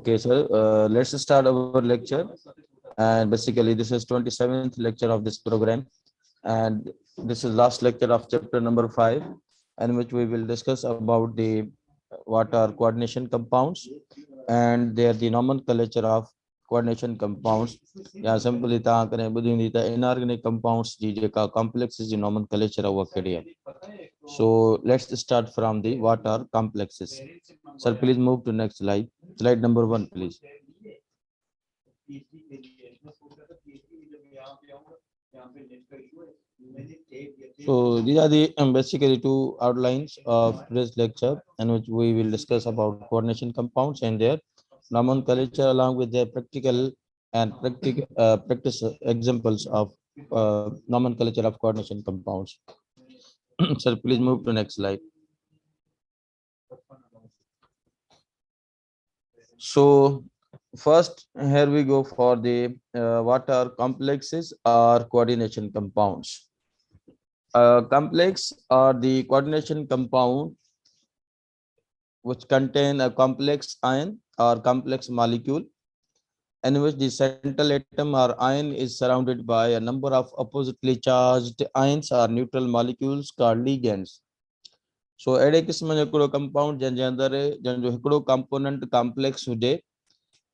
Okay, sir. Let's start our lecture. And basically, this is 27th lecture of this program. And this is last lecture of chapter number 5, in which we will discuss about the what are coordination compounds and they are the nomenclature of coordination compounds. Yeah, simply the inorganic compounds complex is the nomenclature of Acadia. So let's start from the what are complexes. Sir, please move to next slide. Slide number 1, please. So these are the basically two outlines of this lecture in which we will discuss about coordination compounds and their nomenclature along with their practical and practice examples of nomenclature of coordination compounds. Sir, please move to next slide. So first, here we go for the what are complexes or coordination compounds. Complex are the coordination compound which contain a complex ion or complex molecule in which the central atom or ion is surrounded by a number of oppositely charged ions or neutral molecules called ligands. So अहिड़े क़िस्म जो हिकिड़ो compound जंहिंजे अंदरि जंहिंजो हिकिड़ो component complex हुजे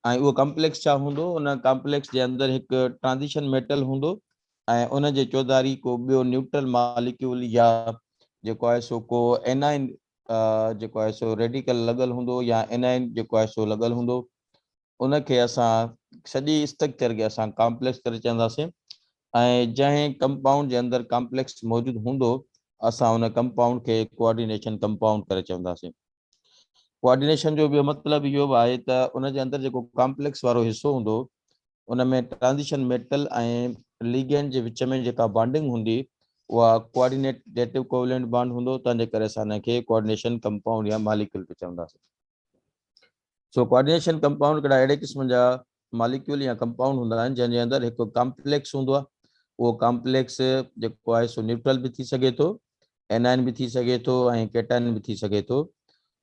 ऐं उहो कॉम्प्लेक्स छा हूंदो उन कॉम्प्लेक्स जे अंदरि हिकु ट्रांज़िशन मेटल हूंदो ऐं उन जे चौधारी को ॿियो न्यूट्रल मॉलिक्यूल या जेको आहे सो को एनाइन जेको आहे सो रेडिकल लॻल हूंदो या एनाइन जेको आहे सो लॻल हूंदो उनखे असां सॼी स्ट्रक्चर खे असां कॉम्प्लेक्स करे चवंदासीं ऐं जंहिं कंपाउंड जे अंदरि कॉम्प्लेक्स मौजूदु हूंदो असां उन कंपाउंड खे कोऑर्डिनेशन कंपाउंड करे चवंदासीं। कोऑर्डिनेशन जो ॿियो मतिलबु इहो आहे त उन जे अंदरि जेको कॉम्प्लेक्स वारो हिसो हूंदो उन में ट्रांज़िशन मेटल ऐं लिगेंड जे विच में जेका बॉन्डिंग हूंदी उहा कोऑर्डिनेटेटिव कोवेलेंट बॉन्ड हूंदो तंहिंजे करे असां हिनखे कोऑर्डिनेशन कंपाउंड या मॉलिक्यूल बि चवंदासीं। सो कोऑर्डिनेशन कंपाउंड कहिड़ा अहिड़े क़िस्म जा मॉलिक्यूल या कंपाउंड हूंदा आहिनि जंहिंजे अंदरि हिकु कॉम्प्लेक्स हूंदो आहे उहो कॉम्प्लेक्स जेको आहे सो न्यूट्रल बि थी सघे थो एनाइन बि थी सघे थो ऐं केटाइन बि थी सघे थो।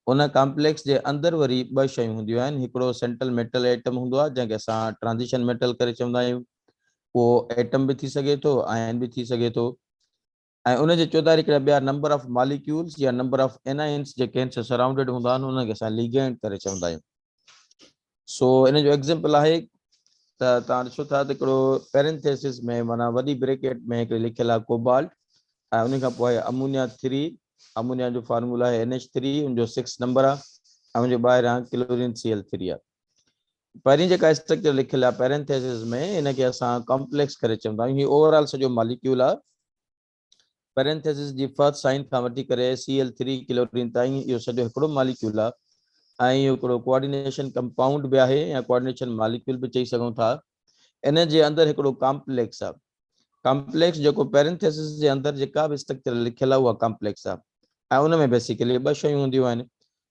उन कॉम्प्लेक्स जे अंदरि वरी ॿ शयूं हूंदियूं आहिनि हिकिड़ो सेंट्रल मेटल एटम हूंदो आहे जंहिंखे असां ट्रांज़िशन मेटल करे चवंदा आहियूं उहो एटम बि थी सघे थो आयन बि थी सघे थो ऐं उन जे चौधारी हिकिड़ा ॿिया नंबर ऑफ मॉलिक्यूल्स या नंबर ऑफ एनाइन्स जेके आहिनि सराउंडेड हूंदा आहिनि उनखे असां लिगेंड करे चवंदा आहियूं। सो इन जो एग्ज़ाम्पल आहे त तव्हां ॾिसो था त हिकिड़ो पेरेंथेसिस में माना वॾी ब्रेकेट में हिकिड़ी लिखियलु आहे कोबाल्ट ऐं उन खां पोइ अमोनिया 3 अमोनिया जो फार्मूला आहे NH3 उनजो 6 नंबर आहे ऐं उनजे ॿाहिरां क्लोरीन Cl3 आहे। पहिरीं जेका स्ट्रक्चर लिखियलु आहे पेरेंथेसिस में इनखे असां कॉम्प्लेक्स करे चवंदा आहियूं। हीउ ओवरऑल सॼो मॉलिक्यूल आहे पेरेंथेसिस जी फर्स्ट साइन खां वठी करे Cl3 क्लोरीन ताईं इहो सॼो हिकिड़ो मॉलिक्यूल आहे ऐं इहो हिकिड़ो कोऑर्डिनेशन कंपाउंड बि आहे या कोऑर्डिनेशन मॉलिक्यूल बि चई सघूं था। इन जे अंदरि हिकिड़ो कॉम्प्लेक्स आहे कॉम्प्लेक्स जेको पेरेंथेसिस जे अंदरि जेका बि स्ट्रक्चर लिखियलु आहे उहा कॉम्प्लेक्स आहे ऐं उन में बेसिकली ॿ शयूं हूंदियूं आहिनि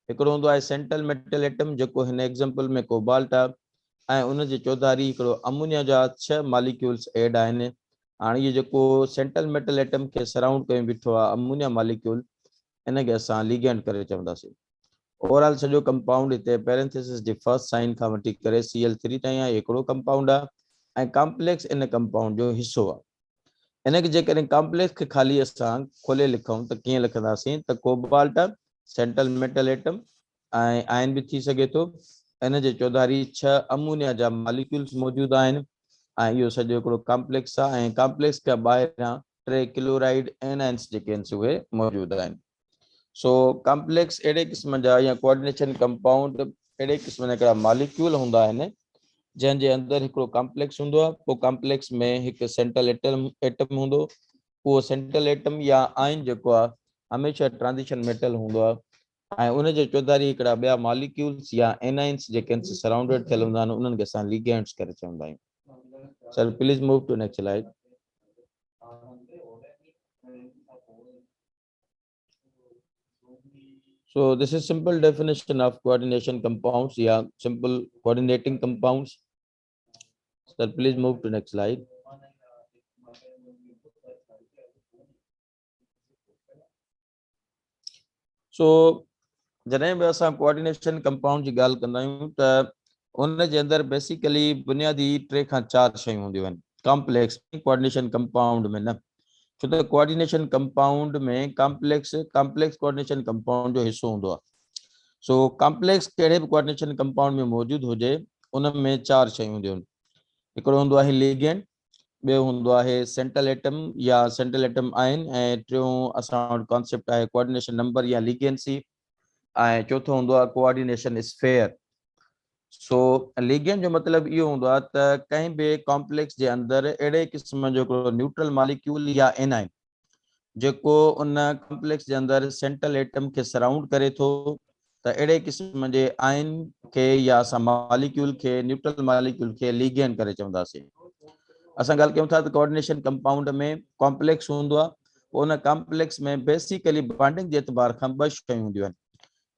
हिकिड़ो हूंदो आहे सेंट्रल मेटल एटम जेको हिन एग्ज़ाम्पल में कोबाल्ट आहे ऐं उन जे चौधारी हिकिड़ो अमोनिया जा 6 मॉलिक्यूल्स एड आहिनि। हाणे इहो जेको सेंट्रल मेटल एटम खे सराउंड करे बीठो आहे अमोनिया मॉलिक्यूल इनखे असां लिगेंड करे चवंदासीं। ओवरऑल सॼो कंपाउंड हिते पेरेंथेसिस जी फर्स्ट साइन खां वठी करे Cl3 ताईं आहे हिकिड़ो कंपाउंड आहे ऐं कॉम्प्लेक्स इन कंपाउंड जो हिसो आहे। इनखे जेकॾहिं कॉम्प्लेक्स खे ख़ाली असां खोले लिखूं त कीअं लिखंदासीं त कोबाल्ट सेंट्रल मेटल एटम ऐं आयन बि थी सघे थो इन जे चौधारी 6 अमोनिया जा मॉलिक्यूल्स मौजूदु आहिनि ऐं इहो सॼो हिकिड़ो कॉम्प्लेक्स आहे ऐं कॉम्प्लेक्स खां ॿाहिरां 3 क्लोराइड एनाइन्स जेके आहिनि उहे मौजूदु आहिनि। सो कॉम्प्लेक्स अहिड़े क़िस्म जा या कोऑर्डिनेशन कंपाउंड अहिड़े क़िस्म जा हिकिड़ा मॉलिक्यूल हूंदा आहिनि जंहिंजे अंदरि हिकिड़ो कॉम्प्लेक्स हूंदो आहे पोइ कॉम्प्लेक्स में हिकु सेंट्रल एटम हूंदो उहो सेंट्रल एटम या आयन जेको आहे हमेशह ट्रांज़िशन मेटल हूंदो आहे ऐं उन जे चौधारी हिकिड़ा ॿिया मॉलिक्यूल्स या एनाइन्स जेके आहिनि सराउंडेड थियल हूंदा आहिनि उन्हनि खे असां लिगेंड्स करे चवंदा आहियूं। Sir please move to next slide. So this is simple definition of coordination compounds या simple coordinating compounds. Sir, please move to next slide. So जॾहिं बि असां कोऑर्डिनेशन कंपाउंड जी ॻाल्हि कंदा आहियूं त उन जे अंदरि बेसिकली बुनियादी 3 खां 4 शयूं हूंदियूं आहिनि कॉम्प्लेक्स कोऑर्डिनेशन कंपाउंड में न, छो त कोऑर्डिनेशन कंपाउंड में कॉम्प्लेक्स कोऑर्डिनेशन कंपाउंड जो हिस्सो हूंदो आहे। सो कॉम्प्लेक्स कहिड़े बि कोऑर्डिनेशन कंपाउंड में मौजूदु हुजे उन में 4 शयूं हूंदियूं आहिनि। हिकिड़ो हूंदो आहे लिगेंड, ॿियो हूंदो आहे सेंट्रल एटम या सेंट्रल एटम आयन, ऐं टियों असां वटि कॉन्सेप्ट आहे कोऑर्डिनेशन नंबर या लीगेंसी, ऐं चौथो हूंदो आहे कोऑर्डिनेशन स्फेयर। सो लिगेंड जो मतिलबु इहो हूंदो आहे त कंहिं बि कॉम्प्लेक्स जे अंदरि अहिड़े क़िस्म जो हिकिड़ो न्यूट्रल मॉलिक्यूल या एनाइन जेको उन कॉम्प्लेक्स जे अंदरि सेंट्रल एटम खे सराउंड करे थो, त अहिड़े क़िस्म जे आयन खे या असां मॉलिक्यूल खे न्यूट्रल मॉलिक्यूल खे लिगेंड करे चवंदासीं। असां ॻाल्हि कयूं था त कोऑर्डिनेशन कंपाउंड में कॉम्प्लेक्स हूंदो आहे, उन कॉम्प्लेक्स में बेसिकली बॉन्डिंग जे एतबार खां 2 शयूं हूंदियूं आहिनि,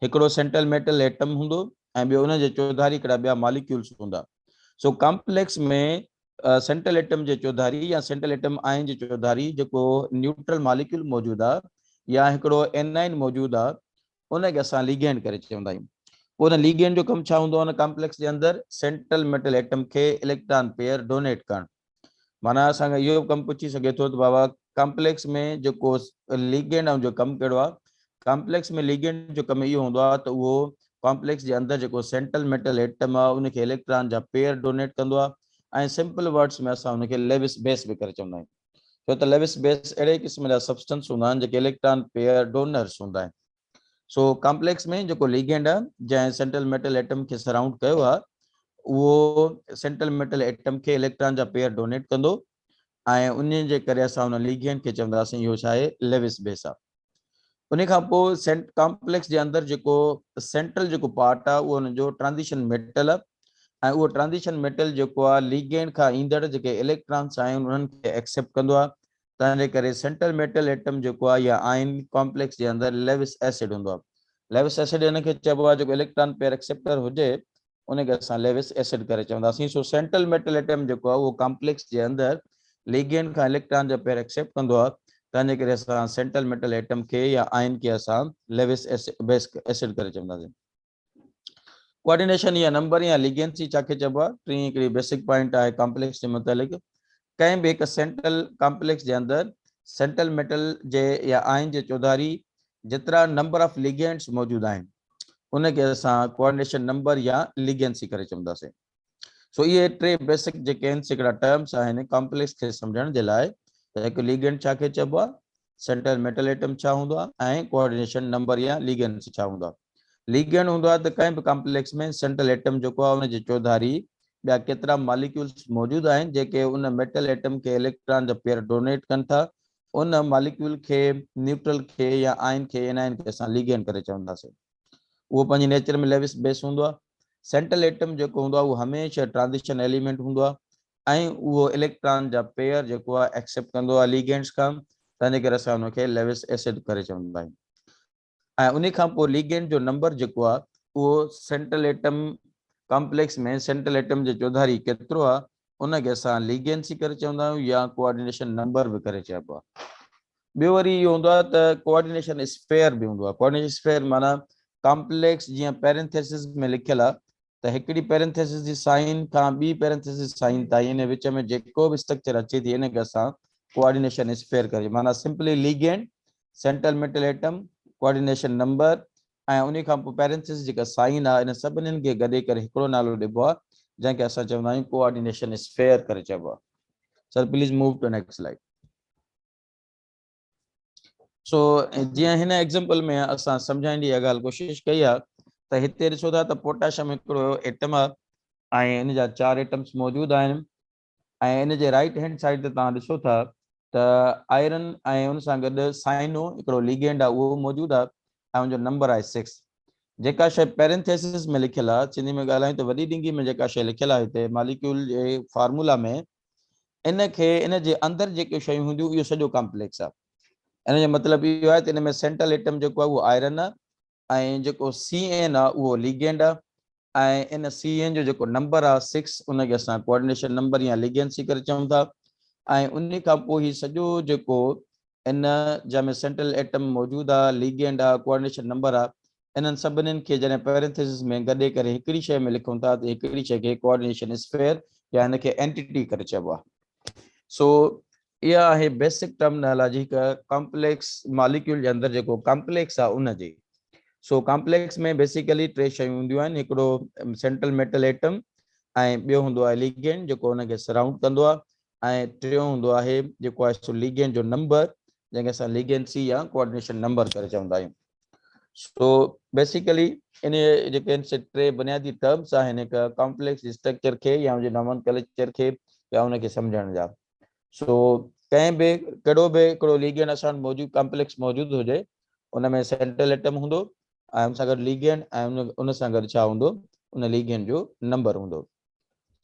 हिकिड़ो सेंट्रल मेटल एटम हूंदो ऐं ॿियो उन जे चौधारी हिकिड़ा ॿिया मॉलिक्यूल्स हूंदा। सो कॉम्प्लेक्स में सेंट्रल एटम जे चौधारी या सेंट्रल एटम आयन जे चौधारी जेको न्यूट्रल मॉलिक्यूल मौजूदु आहे या हिकिड़ो एनाइन मौजूदु आहे, उनखे असां लिगेंड करे चवंदा आहियूं। पोइ उन लिगेंड जो कमु छा हूंदो आहे उन कॉम्प्लेक्स जे अंदरि सेंट्रल मेटल एटम खे इलेक्ट्रॉन पेयर डोनेट करणु। माना असांखे इहो कमु पुछी सघे थो त बाबा कॉम्प्लेक्स में जेको लिगेंड जो कमु कहिड़ो आहे, कॉम्प्लेक्स में लिगेंड जो कमु इहो हूंदो आहे त उहो कॉम्प्लेक्स जे अंदरि जेको सेंट्रल मेटल एटम आहे उनखे इलेक्ट्रॉन जा पेयर डोनेट कंदो आहे, ऐं सिंपल वर्ड्स में असां उनखे लेविस बेस बि करे चवंदा आहियूं, छो त लेविस बेस अहिड़े क़िस्म जा सब्सटेंस हूंदा आहिनि जेके इलेक्ट्रॉन पेयर डोनर्स हूंदा आहिनि। सो कॉम्प्लेक्स में जेको लिगेंड आहे जंहिं सेंट्रल मेटल एटम खे सराउंड कयो आहे, उहो सेंट्रल मेटल एटम खे इलेक्ट्रॉन जा पेयर डोनेट कंदो, ऐं उन जे करे असां उन लिगेंड खे चवंदासीं इहो छा आहे, लेविस बेस आहे। उन खां पोइ कॉम्प्लेक्स जे अंदरि जेको सेंट्रल जेको पार्ट आहे उहो हुनजो ट्रांज़िशन मेटल आहे, ऐं उहो ट्रांज़िशन मेटल जेको आहे लिगेंड खां ईंदड़ जेके इलेक्ट्रॉन्स आहिनि उन्हनि खे एक्सेप्ट कंदो आहे, तंहिंजे करे सेंट्रल मेटल एटम जेको आहे या आयन कॉम्प्लेक्स जे अंदरि लेविस एसिड हूंदो आहे। लेविस एसिड हिनखे चइबो आहे जेको इलेक्ट्रॉन पेयर एक्सेप्टर हुजे उनखे असां लेविस एसिड करे चवंदासीं। सो सेंट्रल मेटल एटम जेको आहे उहो कॉम्प्लेक्स जे अंदरि लिगेंड खां इलेक्ट्रॉन जा पेयर एक्सेप्ट कंदो आहे, तंहिंजे करे असां सेंट्रल मेटल एटम खे या आयन खे असां लेविस एसिड करे चवंदासीं। कोऑर्डिनेशन या नंबर या लिगेंसी छाखे चइबो आहे, टी हिकिड़ी बेसिक पॉइंट आहे कॉम्प्लेक्स जे मुतालिक़। कंहिं बि हिकु सेंट्रल कॉम्प्लेक्स जे अंदरि सेंट्रल मेटल जे या आयन जे चौधारी जेतिरा नंबर ऑफ लिगेंड्स मौजूदु आहिनि उनखे असां कोऑर्डिनेशन नंबर या लिगेंसी करे चवंदासीं। सो इहे 3 बेसिक जेके आहिनि हिकिड़ा टर्म्स आहिनि कॉम्प्लेक्स खे सम्झण जे लाइ, त हिकु लिगेंड छाखे चइबो आहे, सेंट्रल मेटल एटम छा हूंदो आहे, ऐं कोऑर्डिनेशन नंबर या लिगेंसी छा हूंदो आहे। लिगेंड हूंदो आहे त कंहिं बि कॉम्प्लेक्स में सेंट्रल एटम जेको आहे उनजे चौधारी ॿिया केतिरा मॉलिक्यूल्स मौजूदु आहिनि जेके उन मेटल एटम खे इलेक्ट्रॉन जा पेयर डोनेट कनि था, उन मॉलिक्यूल खे न्यूट्रल खे या आयन खे एनाइन खे असां लिगेंड करे चवंदासीं। उहो पंहिंजे नेचर में लेविस बेस हूंदो आहे। सेंट्रल एटम जेको हूंदो आहे उहो हमेशह ट्रांज़िशन एलिमेंट हूंदो आहे, ऐं उहो इलेक्ट्रॉन जा पेयर जेको आहे एक्सेप्ट कंदो आहे लिगेंड्स खां, तंहिंजे करे असां उनखे लेविस एसिड करे चवंदा आहियूं। ऐं उन खां पोइ लिगेंड जो नंबर जेको आहे उहो सेंट्रल एटम कॉम्प्लेक्स में सेंट्रल एटम जे चौधारी केतिरो आहे उनखे असां लिगेंसी करे चवंदा आहियूं या कोऑर्डिनेशन नंबर बि करे चइबो आहे। ॿियो वरी इहो हूंदो आहे त कोऑर्डिनेशन स्फेयर बि हूंदो आहे। कोऑर्डिनेशन स्फेयर माना कॉम्प्लेक्स जीअं पैरेंथेसिस में लिखियल आहे त हिकिड़ी पैरेंथेसिस जी साइन खां ॿी पैरेंथेसिस साइन ताईं इन विच में जेको बि स्ट्रक्चर अचे थी इनखे असां कोऑर्डिनेशन स्फेयर करे, माना simply ligand, central metal atom, coordination number, ऐं उन खां पोइ पैरेंथेसिस जेका साइन आहे इन सभिनीनि खे गॾे करे हिकिड़ो नालो ॾिबो आहे जंहिंखे असां चवंदा आहियूं कोऑर्डिनेशन स्फेयर करे चइबो आहे। Sir please move to next slide. So जीअं हिन एग्जांपल में असां सम्झाइण जी ॻाल्हि कोशिशि कई आहे त हिते ॾिसो था त पोटेशियम हिकिड़ो एटम आहे ऐं इन जा 4 एटम्स मौजूदु आहिनि, ऐं इन जे राइट हैंड साइड ते तव्हां ॾिसो था त आयरन ऐं उन सां गॾु साइनो हिकिड़ो लिगेंड आहे उहो बि मौजूदु आहे, ऐं उनजो नंबर आहे 6। जेका शइ पैरेंथेसिस में लिखियल आहे, सिंधी में ॻाल्हायूं त वॾी ॾिंगी में जेका शइ लिखियल आहे हिते मॉलिक्यूल जे फार्मूला में, इनखे इन जे अंदरि जेके शयूं हूंदियूं इहो सॼो कॉम्प्लेक्स आहे। इन जो मतिलबु इहो आहे त इन में सेंट्रल एटम जेको आहे उहो आयरन आहे, ऐं जेको CN आहे उहो लिगेंड आहे, ऐं इन CN जो जेको नंबर आहे 6 उनखे असां कोऑर्डिनेशन नंबर या लिगेंसी करे चऊं था। ऐं उन खां पोइ हीउ सॼो जेको इन जंहिंमें सेंट्रल एटम मौजूदु आहे, लिगेंड आहे, कोऑर्डिनेशन नंबर आहे, इन्हनि सभिनीनि खे जॾहिं पैरेंथेसिस में गॾे करे हिकिड़ी शइ में लिखूं था त हिकिड़ी शइ खे कोऑर्डिनेशन स्फेयर या हिनखे एंटिटी करे चइबो आहे। सो इहा आहे बेसिक टर्मिनोलॉजी हिकु कॉम्प्लेक्स मॉलिक्यूल जे अंदरि जेको कॉम्प्लेक्स आहे उनजी। सो कॉम्प्लेक्स में बेसिकली टे शयूं हूंदियूं आहिनि, हिकिड़ो सेंट्रल मेटल एटम ऐं ॿियो हूंदो आहे लिगेंड जेको हुनखे सराउंड कंदो आहे, ऐं टियों हूंदो आहे जेको आहे सो लिगेंड जो नंबर जंहिंखे असां लिगेंसी या कोऑर्डिनेशन नंबर करे चवंदा आहियूं। सो बेसिकली इन जेके आहिनि से टे बुनियादी टर्म्स आहिनि हिकु कॉम्प्लेक्स स्ट्रक्चर खे या हुनजे नॉमेनक्लेचर खे या हुनखे सम्झण जा। सो कंहिं बि कहिड़ो बि हिकिड़ो लिगेंड असां वटि मौजूदु कॉम्प्लेक्स मौजूदु हुजे उन में सेंट्रल एटम हूंदो ऐं उन सां गॾु लिगेंड ऐं उन सां गॾु छा हूंदो, उन लिगेंड जो नंबर हूंदो।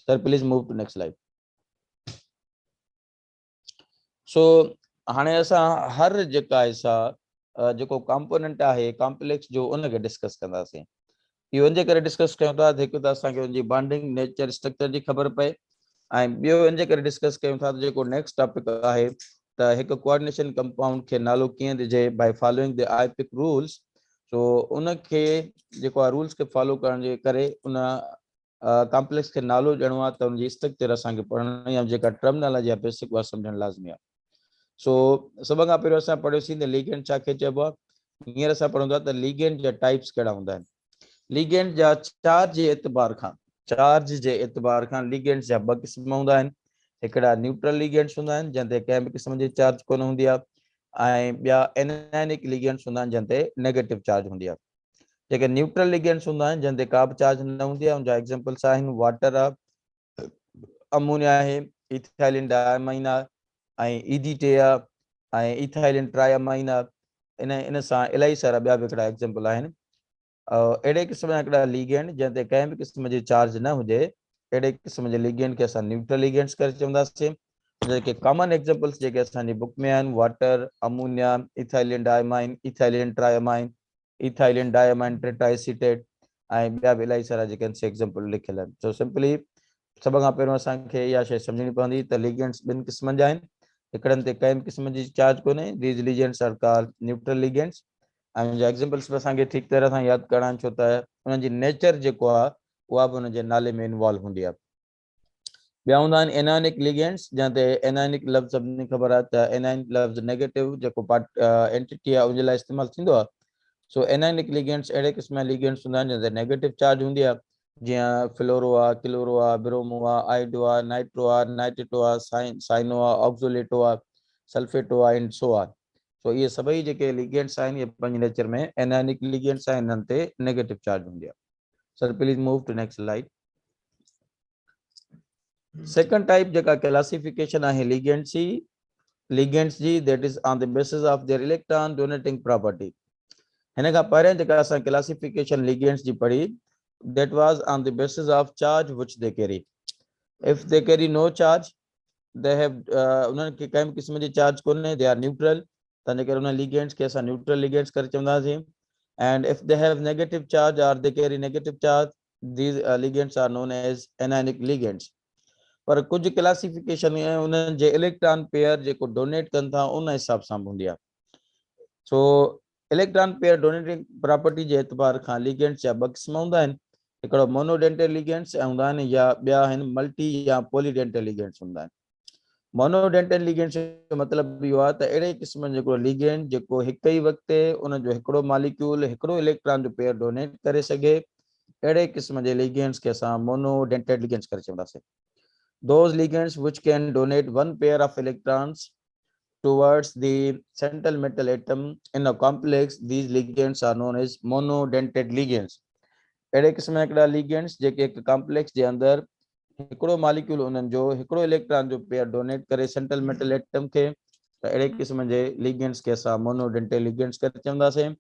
Sir please move to next slide. So हाणे असां हर जेका आहे सा जेको कंपोनेंट आहे कॉम्प्लेक्स जो उनखे डिस्कस कंदासीं। इहो इन जे करे डिस्कस कयूं था हिकु त असांखे उनजी बॉन्डिंग नेचर स्ट्रक्चर जी ख़बर पए, ऐं ॿियो इन जे करे डिस्कस कयूं था त जेको नेक्स्ट टॉपिक आहे त हिकु कोऑर्डिनेशन कंपाउंड खे नालो कीअं ॾिजे बाय फॉलोइंग द आईपिक रूल्स। सो उनखे जेको आहे रूल्स खे फॉलो करण जे करे उन कॉम्प्लेक्स खे नालो ॾियणो आहे त उनजी स्ट्रक्चर असांखे पढ़णी आहे, जेका टर्मिनोलॉजी आहे बेसिक उहा सम्झणु लाज़मी आहे। सो सभ खां पहिरियों असां पढ़ियोसीं त लिगेंड छा खे चइबो आहे। हींअर असां पढ़ूं था त लिगेंड जा टाइप्स कहिड़ा हूंदा आहिनि। लिगेंड जा चार्ज जे एतबार खां लिगेंड्स जा ॿ क़िस्म हूंदा आहिनि। हिकिड़ा न्यूट्रल लिगेंड्स हूंदा आहिनि जंहिं ते कंहिं बि क़िस्म जी चार्ज कोन हूंदी आहे, ऐं ॿिया एनायनिक लिगेंड्स हूंदा आहिनि जंहिं ते नेगेटिव चार्ज हूंदी आहे। जेके न्यूट्रल लिगेंड्स हूंदा आहिनि जंहिं ते का बि चार्ज न हूंदी आहे, उनजा एग्जांपल्स आहिनि वाटर आहे, अमोनिया आहे, इथाइलिन डायमाइन आहे, ऐं EDTA आहे, ऐं इथाइलिन ट्राइमाइन आहे। इन सां इलाही सारा ॿिया बि हिकिड़ा एग्जांपल आहिनि। अहिड़े क़िस्म जा हिकिड़ा लिगेंड जंहिं ते कंहिं बि क़िस्म जी चार्ज न हुजे, अहिड़े क़िस्म जे लिगेंड खे असां न्यूट्रल लिगेंड्स करे चवंदासीं। जेके कॉमन एग्जांपल्स जेके असांजी बुक में आहिनि water, ammonia, ethylene diamine, ethylene triamine, ethylene diamine tetraacetate, ऐं ॿिया बि इलाही सारा जेके आहिनि से एग्जांपल लिखियल आहिनि। सो सिंपली सभ खां पहिरियों असांखे इहा शइ सम्झणी पवंदी त लिगेंड्स ॿिनि क़िस्मनि जा आहिनि। हिकिड़नि ते कंहिं बि क़िस्म जी चार्ज कोन्हे, these ligands are called neutral ligands, ऐं उनजा एग्जांपल्स बि असांखे ठीकु तरह सां यादि करणा आहिनि छो त उन्हनि जी नेचर जेको आहे उहा बि उनजे नाले में इन्वॉल्व हूंदी आहे। ॿिया हूंदा आहिनि एनायनिक लिगेंड्स जंहिं ते एनायनिक लफ़्ज़ सभिनी ख़बर आहे त एनायनिक लफ़्ज़ नेगेटिव जेको पार्ट एंटिटी आहे उनजे लाइ इस्तेमालु थींदो आहे। सो एनायनिक लिगेंड्स अहिड़े क़िस्म जा लिगेंड्स हूंदा आहिनि जंहिं ते नेगेटिव चार्ज हूंदी आहे, जीअं फ्लोरो आहे, क्लोरो आहे, ब्रोमो आहे, आइडो आहे, नाइट्रो आहे, नाइट्रेटो आहे, साइनो आहे, ऑक्सोलेटो आहे, सल्फेटो आहे, एंड सो आहे। सो इहे सभई जेके लिगेंड्स आहिनि इहे पंहिंजे नेचर में एनायनिक लिगेंड्स आहिनि, हिननि ते नेगेटिव चार्ज हूंदी आहे। Sir please move to next slide. Second type जेका क्लासिफिकेशन आहे लिगेंड्स जी, that is on the basis of their electron donating property. हिन खां पहिरियों जेका असां क्लासिफिकेशन लिगेंड्स जी पढ़ी, that was on the basis of charge which they carry. If they carry no charge, they have उन्हनि खे कंहिं बि क़िस्म जी चार्ज कोन्हे, दे आर न्यूट्रल, तंहिंजे करे उन लिगेंड्स खे असां न्यूट्रल लिगेंड्स करे चवंदासीं। And if they have negative charge और they carry negative charge, these ligands are known as anionic ligands. पर कुछ क्लासिफिकेशन उन्हनि जे इलेक्ट्रॉन पेयर जेको डोनेट कनि था उन हिसाब सां हूंदी आहे। So electron pair donating property जे एतबार खां लिगेंड्स जा ॿ क़िस्म हूंदा आहिनि, हिकिड़ो मोनोडेंटल लिगेंड्स हूंदा आहिनि या ॿिया आहिनि मल्टी या पॉलीडेंटल लिगेंड्स हूंदा आहिनि। मोनोडेंटल लिगेंड्स जो मतिलबु इहो आहे त अहिड़े क़िस्म जो हिकिड़ो लिगेंड जेको हिक ई वक़्तु उनजो हिकिड़ो मॉलिक्यूल हिकिड़ो इलेक्ट्रॉन जो पेयर डोनेट करे सघे, अहिड़े क़िस्म जे लिगेंड्स खे असां मोनोडेंटल लिगेंड्स करे चवंदासीं। Those ligands which can donate one pair of electrons towards the central metal atom in a complex, these ligands are known as monodentate ligands. अहिड़े क़िस्म जा हिकिड़ा लिगेंड्स जेके हिकु कॉम्प्लेक्स जे अंदरि हिकिड़ो मॉलिक्यूल उन्हनि जो हिकिड़ो इलेक्ट्रॉन जो पेयर डोनेट करे सेंट्रल मेटल एटम खे, त अहिड़े क़िस्म जे लिगेंड्स खे असां मोनोडेंटेट लिगेंड्स करे चवंदासीं।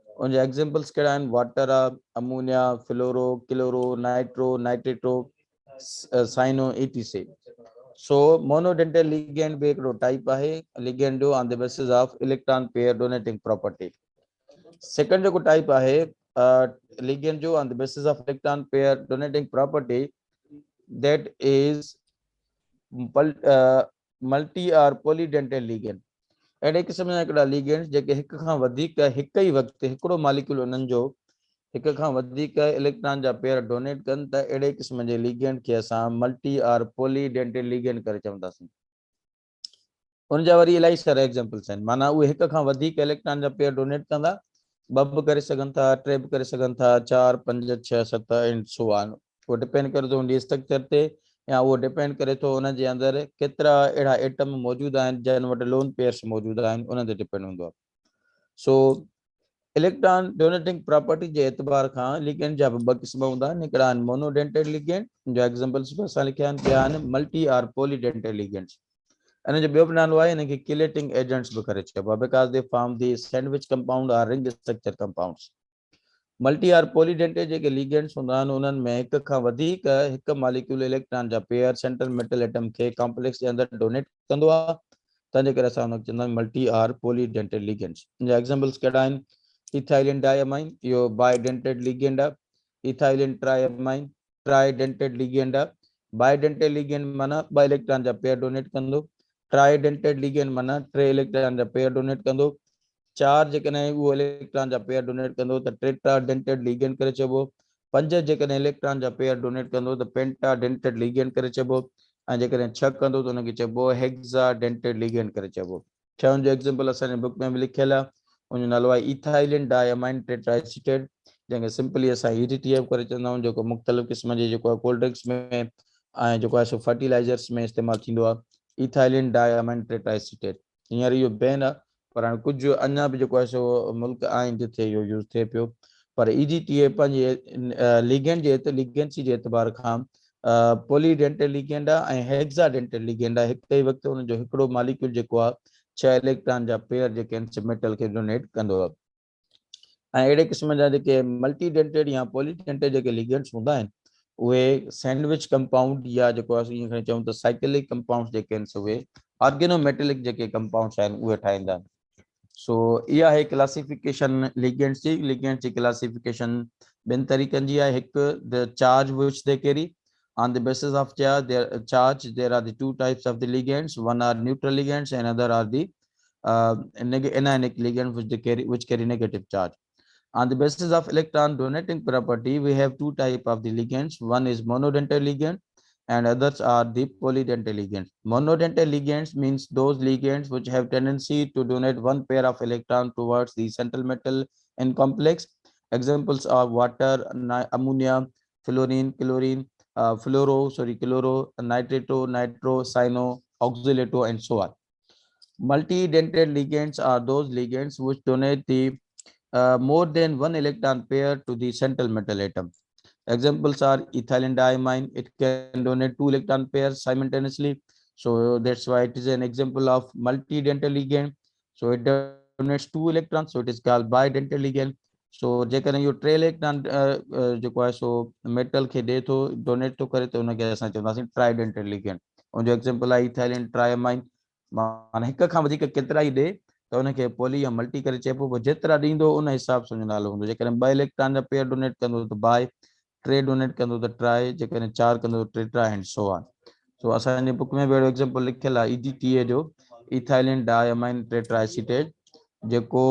उनजा एग्जांपल्स कहिड़ा आहिनि, वाटर आहे, अमोनिया, फ्लोरो, क्लोरो, नाइट्रो, नाइट्रेटो, साइनो, etc. सो मोनोडेंटल लिगेंड भी हिकिड़ो टाइप आहे लिगेंड जो on the basis of electron pair donating property. Second जेको टाइप आहे लिगेंड जो on the basis of electron pair donating property, that is multi और पॉलीडेंटल ligand. अहिड़े क़िस्म जा हिकिड़ा लिगेंड्स जेके हिक खां वधीक हिक ई वक़्तु हिकिड़ो मॉलिक्यूल उन्हनि जो एक खां वधीक इलेक्ट्रॉन जा पेयर डोनेट कन त एड़े किस्म जे लिगेंड के असां मल्टी और पॉलीडेंटेड लिगेंड करे चवंदासीं। उन जा वरी इलाही सारा एग्जांपल्स आहिनि, माना उहे हिक खां वधीक इलेक्ट्रॉन जा पेयर डोनेट कंदा, ॿ करे सघनि था, टे करे सघनि था, 4 5 6 7 एंड सो ऑन। वो डिपेंड करे थो उन स्ट्रक्चर ते, या वो डिपेंड करे थो उन जे अंदरि केतिरा अहिड़ा एटम मौजूदु आहिनि जंहिं वटि लोन पेयर्स मौजूदु आहिनि, उन ते डिपेंड हूंदो आहे। सो इलेक्ट्रॉन डोनेटिंग प्रॉपर्टी जे एतबार खां लिगेंड जा बि ॿ क़िस्म हूंदा आहिनि। हिकिड़ा आहिनि मोनोडेंटेड लिगेंड, जो एग्जांपल्स बि असां लिखिया आहिनि, ॿिया आहिनि मल्टी और पॉलीडेंटेड लिगेंड्स। इन जो ॿियो बि नालो आहे, इनखे किलेटिंग एजेंट्स बि करे चइबो आहे, because they form the sandwich compound और रिंग स्ट्रक्चर कंपाउंड्स। मल्टी और पॉलीडेंटेड जेके लिगेंड्स हूंदा आहिनि उन्हनि में हिक खां वधीक हिक मॉलिक्यूल इलेक्ट्रॉन जा पेयर सेंट्रल मेटल एटम खे कॉम्प्लेक्स जे अंदरि डोनेट कंदो आहे, तंहिंजे करे असां हुनखे चवंदा आहियूं मल्टी और पॉलीडेंटेड लिगेंड्स। इन जा एग्जांपल्स कहिड़ा आहिनि? इथाइलिन डायमाइन, इहो बाइडेंटेड लिगेंड आहे। इथाइलिन ट्राइमाइन, ट्राइडेंटेड लिगेंड आहे। बाइडेंटेड लिगेंड माना 2 इलेक्ट्रॉन जा पेयर डोनेट कंदो। ट्राइडेंटेड लिगेंड माना 3 इलेक्ट्रॉन जा पेयर डोनेट कंदो। 4 जेकॾहिं उहो इलेक्ट्रॉन जा पेयर डोनेट कंदो त टेट्राडेंटेड लिगेंड करे चइबो। 5 जेकॾहिं इलेक्ट्रॉन जा पेयर डोनेट कंदो त पेंटाडेंटेड लिगेंड करे चइबो। ऐं जेकॾहिं 6 कंदो त उनखे चइबो हेक्साडेंटेड लिगेंड करे चइबो। 6 जो एग्जांपल असांजे बुक में बि लिखियल आहे, उनजो नालो आहे इथाइलिन डायमाइन टेट्राएसिटेट, जंहिंखे सिंपली असां EDTA करे चवंदा आहियूं, जेको मुख़्तलिफ़ क़िस्म जे जेको आहे कोल्ड ड्रिंक्स में ऐं जेको आहे सो फर्टिलाइज़र्स में इस्तेमालु थींदो आहे, इथाइलिन डायमाइन टेट्राएसिटेट। हींअर इहो बैन आहे, पर हाणे कुझु अञा बि जेको आहे सो मुल्क आहिनि जिथे इहो यूज़ थिए पियो, पर EDTA पंहिंजे लिगेंड जे लिगेंसी जे एतबार खां पॉलीडेंटेड लिगेंड आहे ऐं हेक्साडेंटेड लिगेंड आहे। हिकु ई वक़्तु हुनजो हिकिड़ो मॉलिक्यूल जेको आहे 6 इलेक्ट्रॉन जा पेयर जेके आहिनि मेटल खे डोनेट कंदो आहे। ऐं अहिड़े क़िस्म जा जेके मल्टीडेंटेड या पॉलीडेंटेड जेके लिगेंड्स हूंदा आहिनि, उहे सैंडविच कंपाउंड या जेको आहे ईअं खणी चऊं त साइक्लिक कंपाउंड्स जेके आहिनि उहे ऑर्गेनोमेटेलिक जेके कंपाउंड्स आहिनि उहे ठाहींदा आहिनि। सो इहा आहे क्लासिफिकेशन लिगेंड्स जी। लिगेंड्स जी क्लासिफिकेशन 2 तरीक़नि जी आहे। हिकु the charge which they carry, on the basis of charge there are the 2 types of the ligands, one are neutral ligands and other are the anionic ligands which carry negative charge. On the basis of electron donating property, we have 2 types of the ligands. One is monodentate ligand and others are the polydentate ligands. Monodentate ligands means those ligands which have tendency to donate one pair of electron towards the central metal in complex. Examples are water, ammonia, fluorine, chlorine, chloro, nitrato, nitro, cyano, oxalato, and so on. Multidentate ligands are those ligands which donate the more than 1 electron pair to the central metal atom. Examples are ethylene diamine, it can donate 2 electron pairs simultaneously. So that's why it is an example of multidentate ligand. So it donates 2 electrons, so it is called bidentate ligand. So जेकॾहिं इहो 3 electron जेको आहे so metal खे ॾिए थो, donate थो करे, त उनखे असां चवंदासीं ट्राइडेंटेड लिगेंड। उनजो एग्जांपल आहे इथाइलिन ट्राइमाइन, माना हिक खां वधीक केतिरा ई ॾे त उनखे पॉली या मल्टी करे चइबो। पोइ जेतिरा ॾींदो उन हिसाब सां उनजो नालो हूंदो। जेकॾहिं 2 इलेक्ट्रॉन जा पेयर डोनेट कंदो त बाय, 3 डोनेट कंदो त ट्राई, जेकॾहिं 4 कंदो त टेट्रा एंड सो ऑन। सो असांजे बुक में बि अहिड़ो एग्जांपल लिखियल आहे EDTA जो, इथाइलिन डायमाइन टेट्राएसिटेट, जेको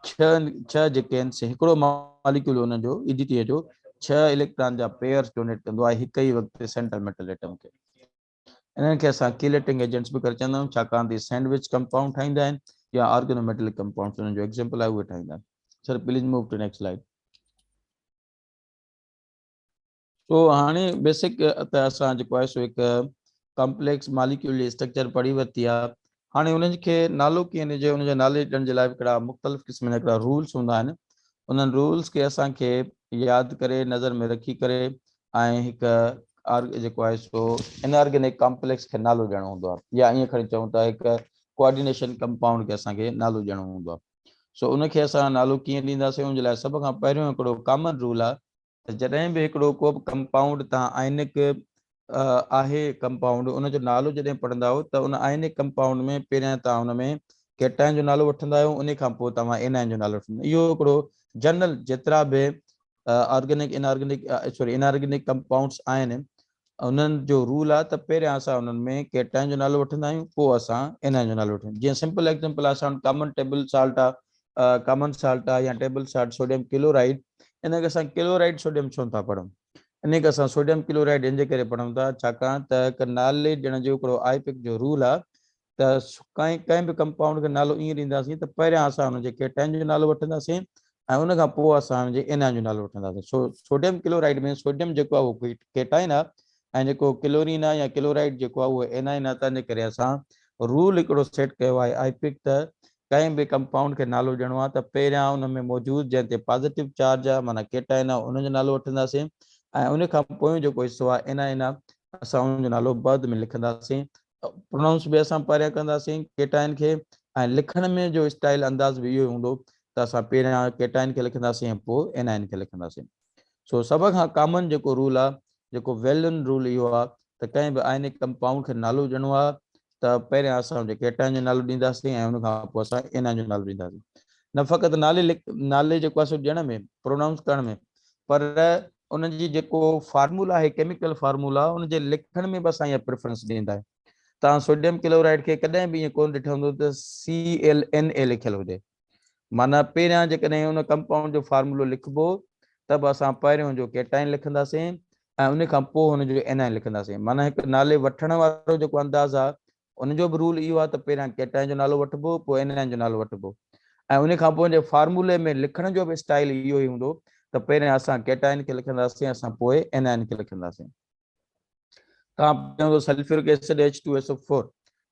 6 जेके आहिनि से हिकिड़ो मॉलिक्यूल हुनजो EDTA जो 6 इलेक्ट्रॉन जा पेयर्स डोनेट कंदो आहे हिक ई वक़्तु सेंट्रल मेटल एटम खे। इन्हनि खे असां किलेटिंग एजेंट्स बि करे चवंदा आहियूं, छाकाणि त सैंडविच कंपाउंड ठाहींदा आहिनि या ऑर्गेनोमेटेलिक कंपाउंड्स उन्हनि जो एग्जांपल आहे उहे ठाहींदा आहिनि। Sir please move to next slide. तो हाणे बेसिक त असां जेको आहे सो हिकु कॉम्प्लेक्स मॉलिक्यूल जी स्ट्रक्चर पढ़ी वरिती आहे। हाणे उन्हनि खे नालो कीअं ॾिजे, उनजो नाले ॾियण जे लाइ हिकिड़ा मुख़्तलिफ़ क़िस्म जा हिकिड़ा रूल्स हूंदा आहिनि। उन्हनि रूल्स खे असांखे यादि करे, नज़र में रखी करे ऐं हिकु जेको आहे सो इनऑर्गेनिक कॉम्प्लेक्स खे नालो ॾियणो हूंदो आहे, या ईअं खणी चऊं त हिकु कोऑर्डिनेशन कंपाउंड खे असांखे नालो ॾियणो हूंदो आहे। सो उनखे असां नालो कीअं ॾींदासीं, उन जे लाइ सभ खां पहिरियों हिकिड़ो कॉमन रूल आहे त जॾहिं बि हिकिड़ो को बि कंपाउंड तव्हां आयनिक आहे कंपाउंड, उनजो नालो जॾहिं पढ़ंदा आहियो त उन आयनिक कंपाउंड में पहिरियां तव्हां उन में कैटायन जो नालो वठंदा आहियो, उन खां पोइ तव्हां एनायन जो नालो वठंदा आहियो। इहो हिकिड़ो जनरल जेतिरा बि इनऑर्गेनिक कंपाउंड्स आहिनि उन्हनि जो रूल आहे त पहिरियां असां उन्हनि में कैटायन जो नालो वठंदा आहियूं, पोइ असां एनायन जो नालो वठंदा आहियूं। जीअं सिंपल एग्जांपल आहे, असां कॉमन टेबल साल्ट आहे, कॉमन साल्ट आहे या टेबल साल्ट सोडियम क्लोराइड, इन खे असां क्लोराइड सोडियम छो था पढ़ूं? इन खे असां सोडियम क्लोराइड इन जे करे पढ़ूं था छाकाणि त हिकु नाले ॾियण जो हिकिड़ो आईपिक जो रूल आहे त कंहिं बि कंपाउंड खे नालो ईअं ॾींदासीं त पहिरियां असां हुनजे केटाइन जो नालो वठंदासीं ऐं उन खां पोइ असां हुनजे एनाइन जो नालो वठंदासीं। सोडियम क्लोराइड में सोडियम जेको आहे उहो केटाइन आहे ऐं जेको क्लोरीन आहे या क्लोराइड जेको आहे उहो एनाइन आहे। त इन करे असां रूल हिकिड़ो सेट कयो आहे आईपिक त कंहिं बि कंपाउंड खे नालो ॾियणो आहे त पहिरियां उन में मौजूदु जंहिं ते पॉज़िटिव चार्ज आहे माना केटाइन आहे उनजो नालो वठंदासीं ऐं उन खां पोइ जेको हिसो आहे एनाइन आहे असां उनजो नालो बाद में लिखंदासीं। प्रोनाउंस बि असां पहिरियां कंदासीं केटाइन खे ऐं लिखण में जो स्टाइल अंदाज़ बि इहो हूंदो त असां पहिरियां केटाइन खे लिखंदासीं ऐं पोइ एनाइन खे लिखंदासीं। सो सभ खां कॉमन जेको रूल आहे जेको वेल नोन रूल इहो आहे त कंहिं बि आयनिक कंपाउंड खे नालो ॾियणो आहे त पहिरियां असां हुनजे केटाइन जो नालो ॾींदासीं ऐं उन खां पोइ असां एनाइन जो नालो ॾींदासीं। न फ़क़ति नाले जेको आहे सो ॾियण में प्रोनाउंस करण में पर उनजी जेको फार्मूला आहे केमिकल फार्मूला उनजे लिखण में बि असां इहा प्रेफरेंस ॾींदा आहियूं। तव्हां सोडियम क्लोराइड खे कॾहिं बि ईअं कोन ॾिठो हूंदो त ClNa लिखियलु हुजे माना पहिरियां जेकॾहिं उन कंपाउंड जो फार्मूलो लिखिबो त बि असां पहिरियों जो केटाइन लिखंदासीं ऐं उन खां पोइ हुनजो एनाइन लिखंदासीं। माना हिकु नाले वठण वारो जेको अंदाज़ आहे उनजो बि रूल इहो आहे त पहिरियां केटाइन जो नालो वठिबो पोइ एनाइन जो नालो वठिबो ऐं उन खां पोइ फार्मूले में लिखण जो बि स्टाइल इहो ई हूंदो त पहिरियां असां केटाइन खे लिखंदासीं असां पोइ एनाइन खे लिखंदासीं। तव्हां सल्फ्यूरिक एसिड H2SO4